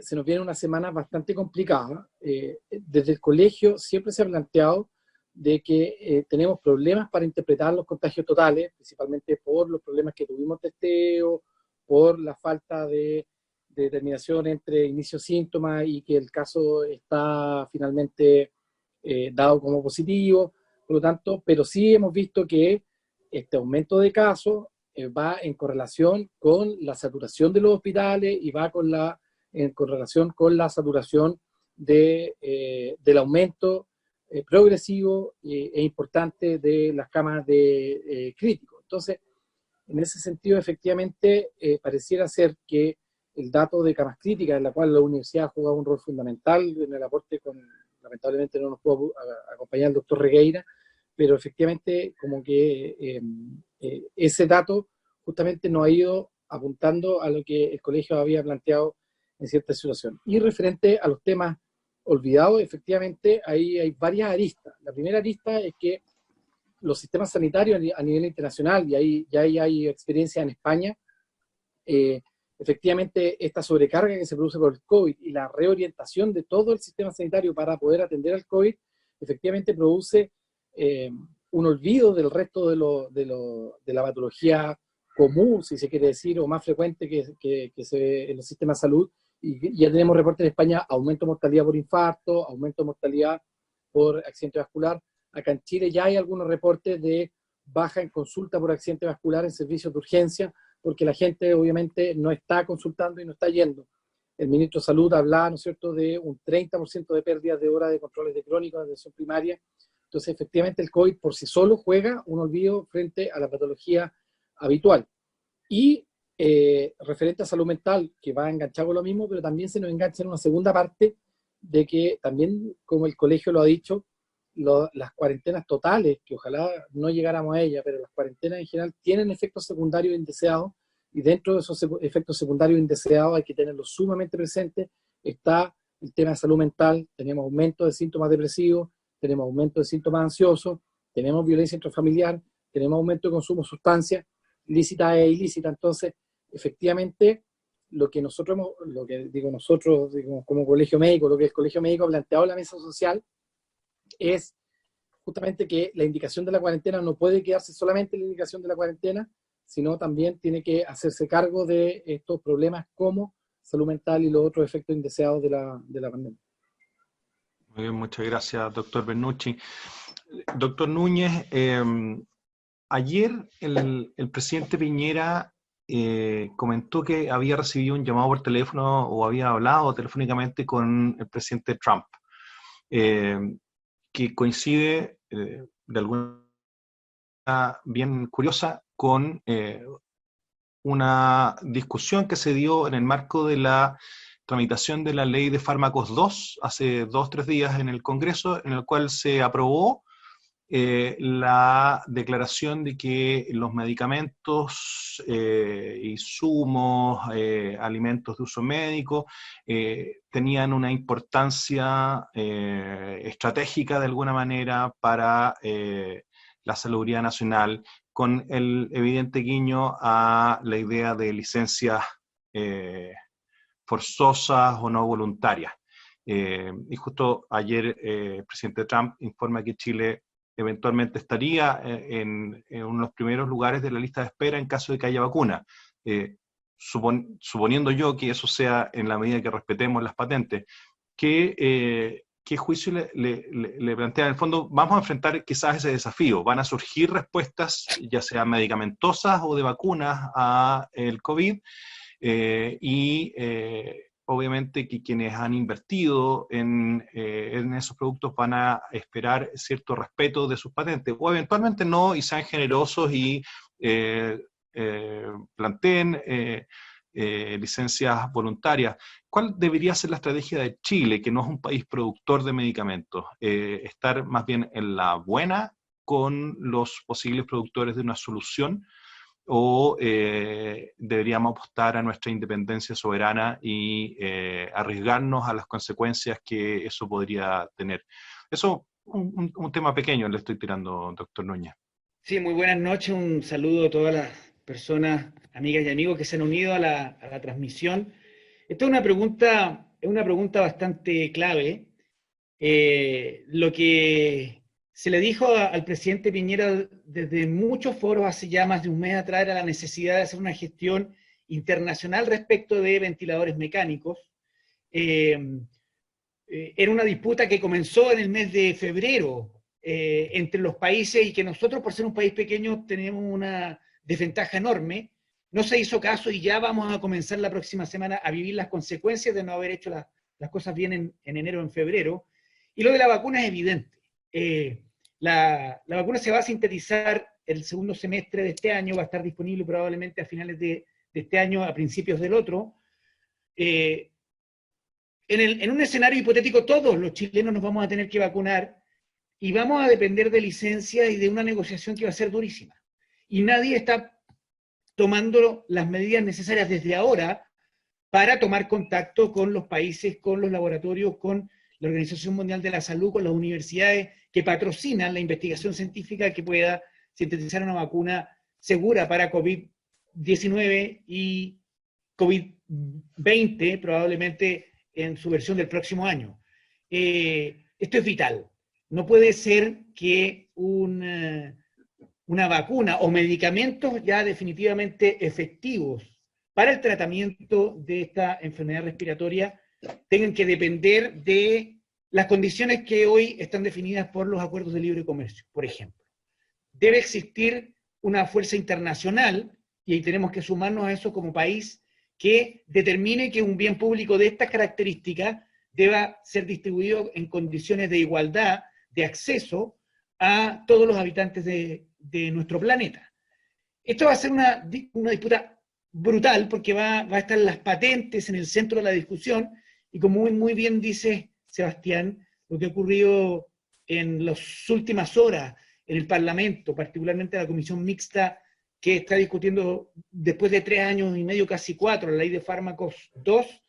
se nos viene una semana bastante complicada. Desde el colegio siempre se ha planteado de que tenemos problemas para interpretar los contagios totales, principalmente por los problemas que tuvimos de testeo, por la falta de determinación entre inicio síntomas y que el caso está finalmente dado como positivo. Por lo tanto, pero sí hemos visto que este aumento de casos va en correlación con la saturación de los hospitales y va en correlación con la saturación del aumento progresivo e importante de las camas de críticos. Entonces, En ese sentido, efectivamente, pareciera ser que el dato de camas críticas, en la cual la universidad ha jugado un rol fundamental en el aporte lamentablemente no nos pudo acompañar el doctor Regueira, pero efectivamente como que ese dato justamente nos ha ido apuntando a lo que el colegio había planteado en cierta situación. Y referente a los temas olvidados, efectivamente ahí hay varias aristas. La primera arista es que los sistemas sanitarios a nivel internacional, y ahí ya hay experiencia en España, efectivamente esta sobrecarga que se produce por el COVID y la reorientación de todo el sistema sanitario para poder atender al COVID, efectivamente produce un olvido del resto de la patología común, si se quiere decir, o más frecuente que se ve en el sistema de salud. Y ya tenemos reportes en España: aumento de mortalidad por infarto, aumento de mortalidad por accidente vascular. Acá en Chile ya hay algunos reportes de baja en consulta por accidente vascular en servicios de urgencia, porque la gente obviamente no está consultando y no está yendo. El ministro de Salud hablaba, ¿no es cierto?, de un 30% de pérdidas de horas de controles de crónicos de atención primaria. Entonces, efectivamente, el COVID por sí solo juega un olvido frente a la patología habitual. Y referente a salud mental, que va enganchado con lo mismo, pero también se nos engancha en una segunda parte de que también, como el colegio lo ha dicho, las cuarentenas totales, que ojalá no llegáramos a ellas, pero las cuarentenas en general tienen efectos secundarios indeseados, y dentro de esos efectos secundarios indeseados hay que tenerlos sumamente presentes. Está el tema de salud mental, tenemos aumento de síntomas depresivos, tenemos aumento de síntomas ansiosos, tenemos violencia intrafamiliar, tenemos aumento de consumo de sustancias lícitas e ilícitas. Entonces, efectivamente, lo que nosotros como colegio médico, lo que el colegio médico ha planteado en la mesa social es justamente que la indicación de la cuarentena no puede quedarse solamente en la indicación de la cuarentena, sino también tiene que hacerse cargo de estos problemas como salud mental y los otros efectos indeseados de la pandemia. Muy bien, muchas gracias, doctor Bernucci. Doctor Núñez, ayer el presidente Piñera comentó que había recibido un llamado por teléfono o había hablado telefónicamente con el presidente Trump, que coincide de alguna manera bien curiosa con una discusión que se dio en el marco de la tramitación de la ley de fármacos 2 hace 2 o 3 días en el Congreso, en el cual se aprobó la declaración de que los medicamentos, insumos, alimentos de uso médico tenían una importancia estratégica de alguna manera para la seguridad nacional, con el evidente guiño a la idea de licencias forzosas o no voluntarias. Y justo ayer el presidente Trump informa que Chile eventualmente estaría en uno de los primeros lugares de la lista de espera en caso de que haya vacuna. Suponiendo yo que eso sea en la medida que respetemos las patentes, ¿qué juicio le plantea? En el fondo, vamos a enfrentar quizás ese desafío. Van a surgir respuestas, ya sean medicamentosas o de vacunas, a el COVID, obviamente que quienes han invertido en esos productos van a esperar cierto respeto de sus patentes, o eventualmente no, y sean generosos y planteen licencias voluntarias. ¿Cuál debería ser la estrategia de Chile, que no es un país productor de medicamentos? ¿Estar más bien en la buena con los posibles productores de una solución? ¿O deberíamos apostar a nuestra independencia soberana y arriesgarnos a las consecuencias que eso podría tener? Eso, un tema pequeño le estoy tirando, doctor Núñez. Sí, muy buenas noches, un saludo a todas las personas, amigas y amigos que se han unido a la transmisión. Esta es una pregunta bastante clave. Lo que se le dijo al presidente Piñera desde muchos foros hace ya más de un mes atrás era la necesidad de hacer una gestión internacional respecto de ventiladores mecánicos. Era una disputa que comenzó en el mes de febrero entre los países, y que nosotros, por ser un país pequeño, tenemos una desventaja enorme. No se hizo caso y ya vamos a comenzar la próxima semana a vivir las consecuencias de no haber hecho las cosas bien en enero o en febrero. Y lo de la vacuna es evidente. La vacuna se va a sintetizar el segundo semestre de este año, va a estar disponible probablemente a finales de este año, a principios del otro. En un escenario hipotético, todos los chilenos nos vamos a tener que vacunar y vamos a depender de licencias y de una negociación que va a ser durísima. Y nadie está tomando las medidas necesarias desde ahora para tomar contacto con los países, con los laboratorios, con la Organización Mundial de la Salud, con las universidades que patrocinan la investigación científica que pueda sintetizar una vacuna segura para COVID-19 y COVID-20, probablemente en su versión del próximo año. Esto es vital. No puede ser que una vacuna o medicamentos ya definitivamente efectivos para el tratamiento de esta enfermedad respiratoria tengan que depender de las condiciones que hoy están definidas por los acuerdos de libre comercio, por ejemplo. Debe existir una fuerza internacional, y ahí tenemos que sumarnos a eso como país, que determine que un bien público de estas características deba ser distribuido en condiciones de igualdad, de acceso a todos los habitantes de nuestro planeta. Esto va a ser una disputa brutal, porque va a estar las patentes en el centro de la discusión, y como muy bien dice Sebastián, lo que ha ocurrido en las últimas horas en el Parlamento, particularmente la Comisión Mixta, que está discutiendo después de 3 años y medio, casi 4, la Ley de Fármacos 2,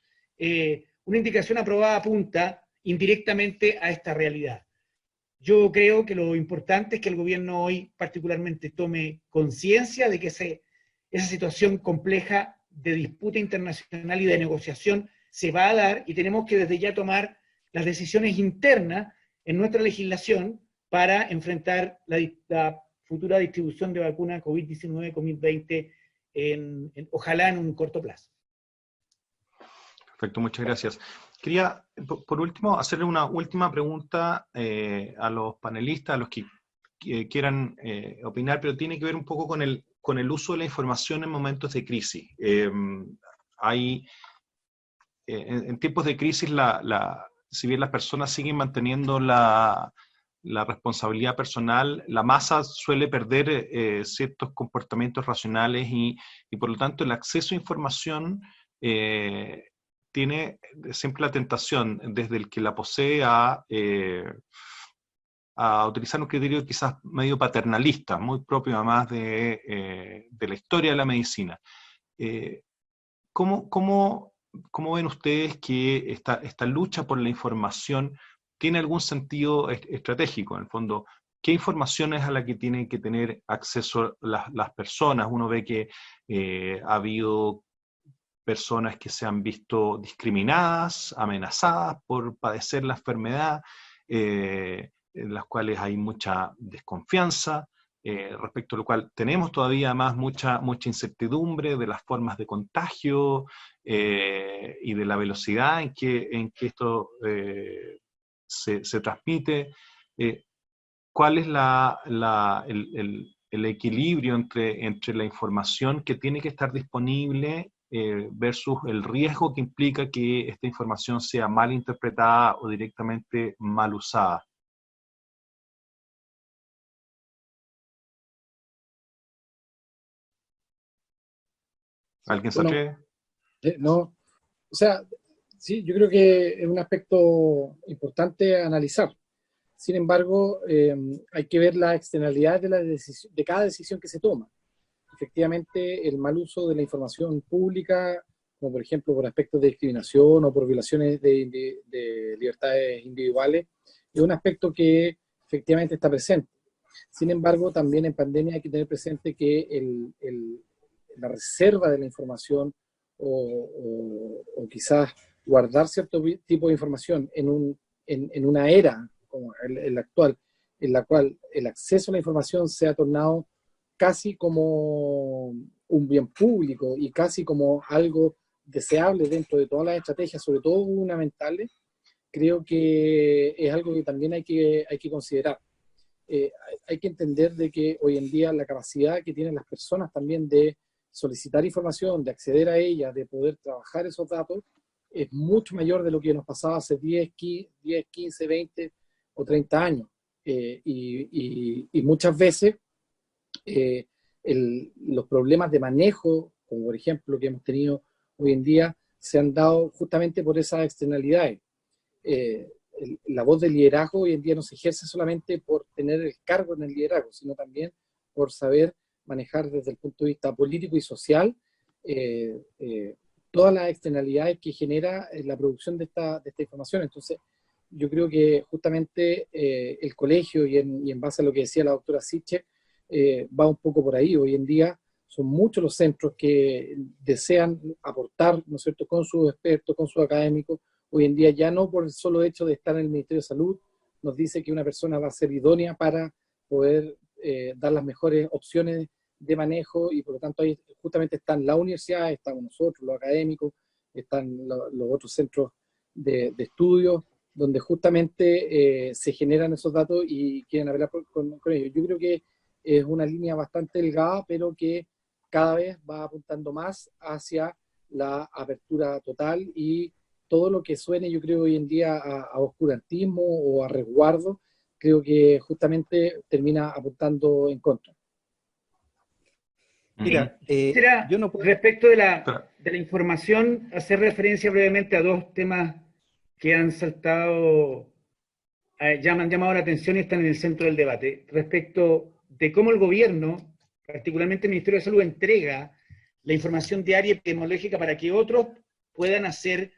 una indicación aprobada apunta indirectamente a esta realidad. Yo creo que lo importante es que el gobierno hoy particularmente tome conciencia de que esa situación compleja de disputa internacional y de negociación se va a dar, y tenemos que desde ya tomar las decisiones internas en nuestra legislación para enfrentar la futura distribución de vacunas COVID-19, COVID-20, ojalá en un corto plazo. Perfecto, muchas gracias. Quería, por último, hacerle una última pregunta a los panelistas, a los que quieran opinar, pero tiene que ver un poco con el uso de la información en momentos de crisis. En tiempos de crisis, si bien las personas siguen manteniendo la responsabilidad personal, la masa suele perder ciertos comportamientos racionales y por lo tanto el acceso a información tiene siempre la tentación, desde el que la posee, a utilizar un criterio quizás medio paternalista, muy propio además de la historia de la medicina. ¿Cómo ven ustedes que esta lucha por la información tiene algún sentido estratégico? En el fondo, ¿qué información es a la que tienen que tener acceso las personas? Uno ve que ha habido personas que se han visto discriminadas, amenazadas por padecer la enfermedad, en las cuales hay mucha desconfianza, respecto a lo cual tenemos todavía más mucha incertidumbre de las formas de contagio y de la velocidad en que esto se transmite. ¿Cuál es el equilibrio entre la información que tiene que estar disponible versus el riesgo que implica que esta información sea mal interpretada o directamente mal usada? ¿Alguien se atreve? No, o sea, sí, yo creo que es un aspecto importante a analizar. Sin embargo, hay que ver las externalidades de cada decisión que se toma. Efectivamente, el mal uso de la información pública, como por ejemplo por aspectos de discriminación o por violaciones de libertades individuales, es un aspecto que efectivamente está presente. Sin embargo, también en pandemia hay que tener presente que la reserva de la información o quizás guardar cierto tipo de información en una era como la actual, en la cual el acceso a la información se ha tornado casi como un bien público y casi como algo deseable dentro de todas las estrategias, sobre todo gubernamentales, creo que es algo que también hay que considerar. Hay que entender de que hoy en día la capacidad que tienen las personas también de solicitar información, de acceder a ella, de poder trabajar esos datos, es mucho mayor de lo que nos pasaba hace 10, 15, 20 o 30 años. Y muchas veces los problemas de manejo, como por ejemplo que hemos tenido hoy en día, se han dado justamente por esas externalidades. La voz del liderazgo hoy en día no se ejerce solamente por tener el cargo en el liderazgo, sino también por saber manejar desde el punto de vista político y social todas las externalidades que genera la producción de esta información. Entonces, yo creo que justamente el colegio, y en base a lo que decía la doctora Siche, va un poco por ahí. Hoy en día son muchos los centros que desean aportar, ¿no es cierto?, con sus expertos, con sus académicos. Hoy en día ya no por el solo hecho de estar en el Ministerio de Salud, nos dice que una persona va a ser idónea para poder dar las mejores opciones de manejo, y por lo tanto ahí justamente están las universidades, estamos nosotros, los académicos, están los otros centros de estudio, donde justamente se generan esos datos y quieren hablar con ellos. Yo creo que es una línea bastante delgada, pero que cada vez va apuntando más hacia la apertura total, y todo lo que suene, yo creo, hoy en día a oscurantismo o a resguardo, creo que justamente termina apuntando en contra. Mira, yo no puedo... Respecto de la información, hacer referencia brevemente a dos temas que han saltado, ya me han llamado la atención y están en el centro del debate, respecto de cómo el gobierno, particularmente el Ministerio de Salud, entrega la información diaria epidemiológica para que otros puedan hacer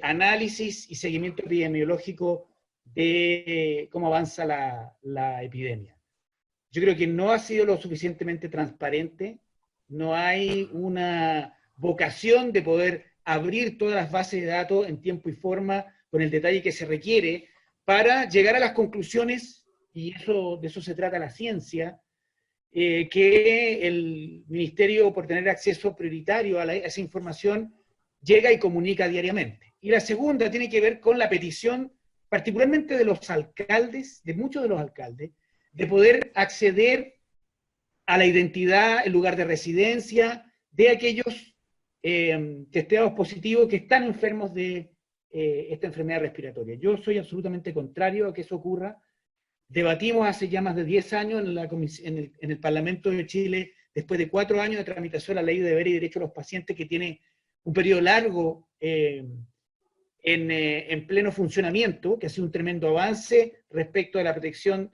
análisis y seguimiento epidemiológico de cómo avanza la epidemia. Yo creo que no ha sido lo suficientemente transparente, no hay una vocación de poder abrir todas las bases de datos en tiempo y forma, con el detalle que se requiere, para llegar a las conclusiones, y de eso se trata la ciencia, que el Ministerio, por tener acceso prioritario a esa información, llega y comunica diariamente. Y la segunda tiene que ver con la petición, particularmente de los alcaldes, de muchos de los alcaldes, de poder acceder a la identidad, el lugar de residencia de aquellos testeados positivos que están enfermos de esta enfermedad respiratoria. Yo soy absolutamente contrario a que eso ocurra. Debatimos hace ya más de 10 años en el Parlamento de Chile, después de 4 años de tramitación, la Ley de Deberes y Derechos de los Pacientes, que tiene un periodo largo en pleno funcionamiento, que ha sido un tremendo avance respecto a la protección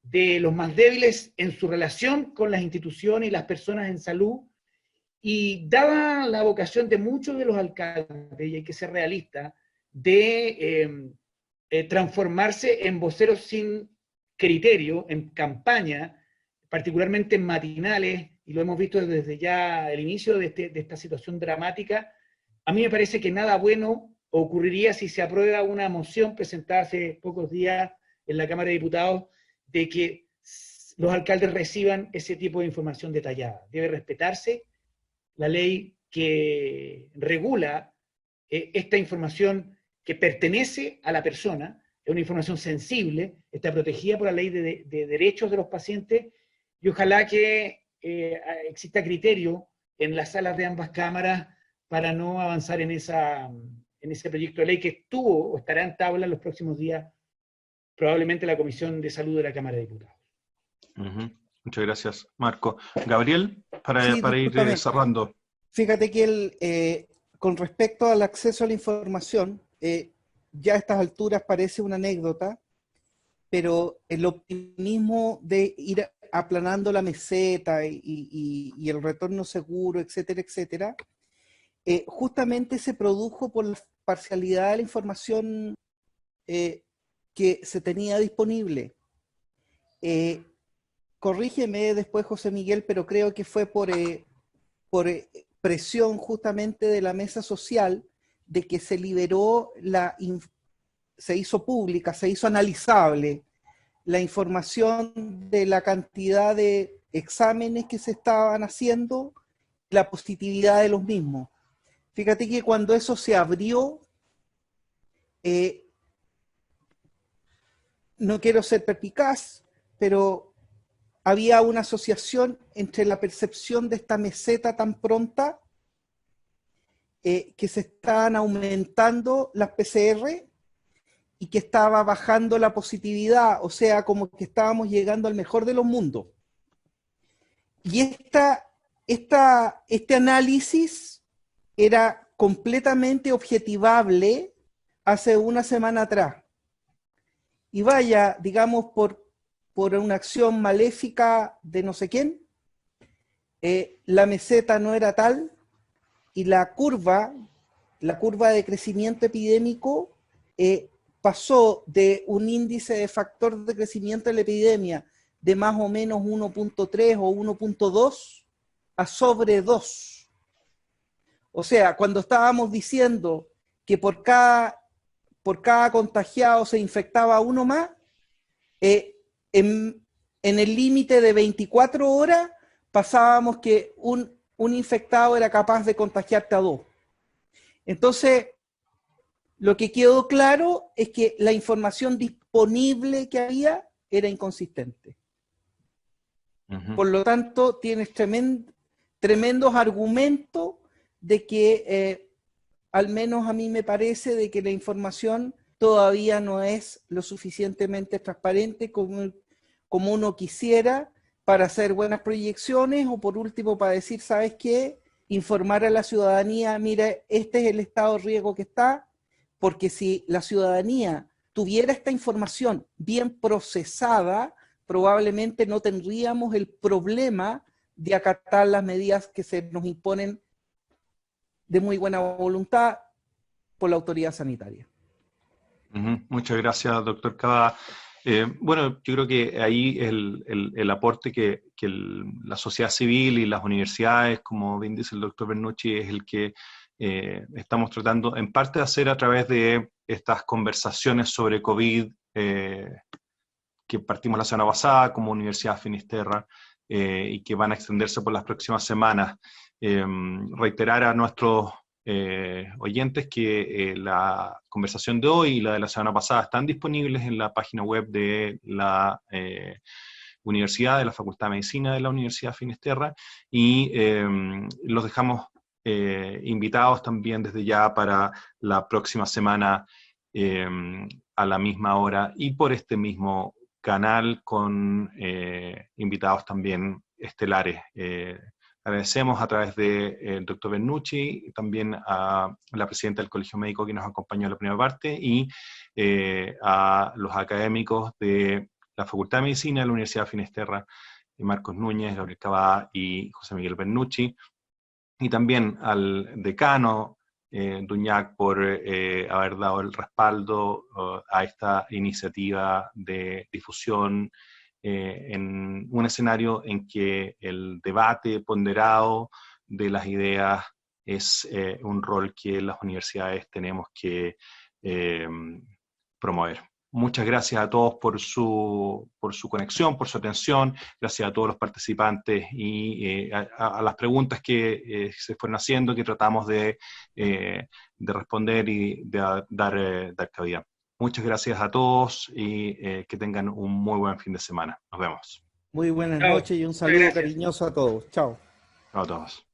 de los más débiles en su relación con las instituciones y las personas en salud, y dada la vocación de muchos de los alcaldes, y hay que ser realista, de transformarse en voceros sin criterio, en campaña, particularmente en matinales, y lo hemos visto desde ya el inicio de esta situación dramática, a mí me parece que nada bueno ocurriría si se aprueba una moción presentada hace pocos días en la Cámara de Diputados de que los alcaldes reciban ese tipo de información detallada. Debe respetarse la ley que regula esta información que pertenece a la persona, es una información sensible, está protegida por la ley de derechos de los pacientes, y ojalá que exista criterio en las salas de ambas cámaras para no avanzar en ese proyecto de ley que estuvo o estará en tabla en los próximos días, probablemente la Comisión de Salud de la Cámara de Diputados. Muchas gracias, Marco. Gabriel, para ir cerrando. Fíjate que con respecto al acceso a la información, ya a estas alturas parece una anécdota, pero el optimismo de ir aplanando la meseta y el retorno seguro, etcétera, etcétera, justamente se produjo por la parcialidad de la información que se tenía disponible. Corrígeme después, José Miguel, pero creo que fue por presión justamente de la mesa social, de que se liberó, se hizo pública, se hizo analizable la información de la cantidad de exámenes que se estaban haciendo, la positividad de los mismos. Fíjate que cuando eso se abrió, no quiero ser perspicaz, pero había una asociación entre la percepción de esta meseta tan pronta, que se estaban aumentando las PCR y que estaba bajando la positividad, o sea, como que estábamos llegando al mejor de los mundos. este análisis era completamente objetivable hace una semana atrás. Y vaya, digamos, por una acción maléfica de no sé quién, la meseta no era tal y la curva de crecimiento epidémico pasó de un índice de factor de crecimiento de la epidemia de más o menos 1.3 o 1.2 a sobre 2. O sea, cuando estábamos diciendo que por cada contagiado se infectaba uno más, en el límite de 24 horas pasábamos que un infectado era capaz de contagiarte a 2. Entonces, lo que quedó claro es que la información disponible que había era inconsistente. Por lo tanto, tienes tremendos argumentos de que, al menos a mí me parece, de que la información todavía no es lo suficientemente transparente como uno quisiera para hacer buenas proyecciones, o por último para decir, ¿sabes qué? Informar a la ciudadanía, mira, este es el estado de riesgo que está, porque si la ciudadanía tuviera esta información bien procesada, probablemente no tendríamos el problema de acatar las medidas que se nos imponen de muy buena voluntad por la autoridad sanitaria. Muchas gracias, doctor Cavada. Bueno, yo creo que ahí el aporte que la sociedad civil y las universidades, como bien dice el doctor Bernucci, es el que estamos tratando en parte de hacer a través de estas conversaciones sobre COVID que partimos la semana pasada como Universidad Finisterra y que van a extenderse por las próximas semanas. Reiterar a nuestros oyentes que la conversación de hoy y la de la semana pasada están disponibles en la página web de la universidad, de la Facultad de Medicina de la Universidad Finisterra, y los dejamos invitados también desde ya para la próxima semana a la misma hora y por este mismo canal con invitados también estelares. Agradecemos a través del doctor Bernucci, también a la presidenta del Colegio Médico que nos acompañó en la primera parte, y a los académicos de la Facultad de Medicina de la Universidad Finisterra, Marcos Núñez, Gabriel Cavada y José Miguel Bernucci, y también al decano Duñac por haber dado el respaldo a esta iniciativa de difusión en un escenario en que el debate ponderado de las ideas es un rol que las universidades tenemos que promover. Muchas gracias a todos por su conexión, por su atención, gracias a todos los participantes y a las preguntas que se fueron haciendo, que tratamos de responder y de dar cabida. Muchas gracias a todos y que tengan un muy buen fin de semana. Nos vemos. Muy buenas noches y un saludo cariñoso a todos. Chao. Chao a todos.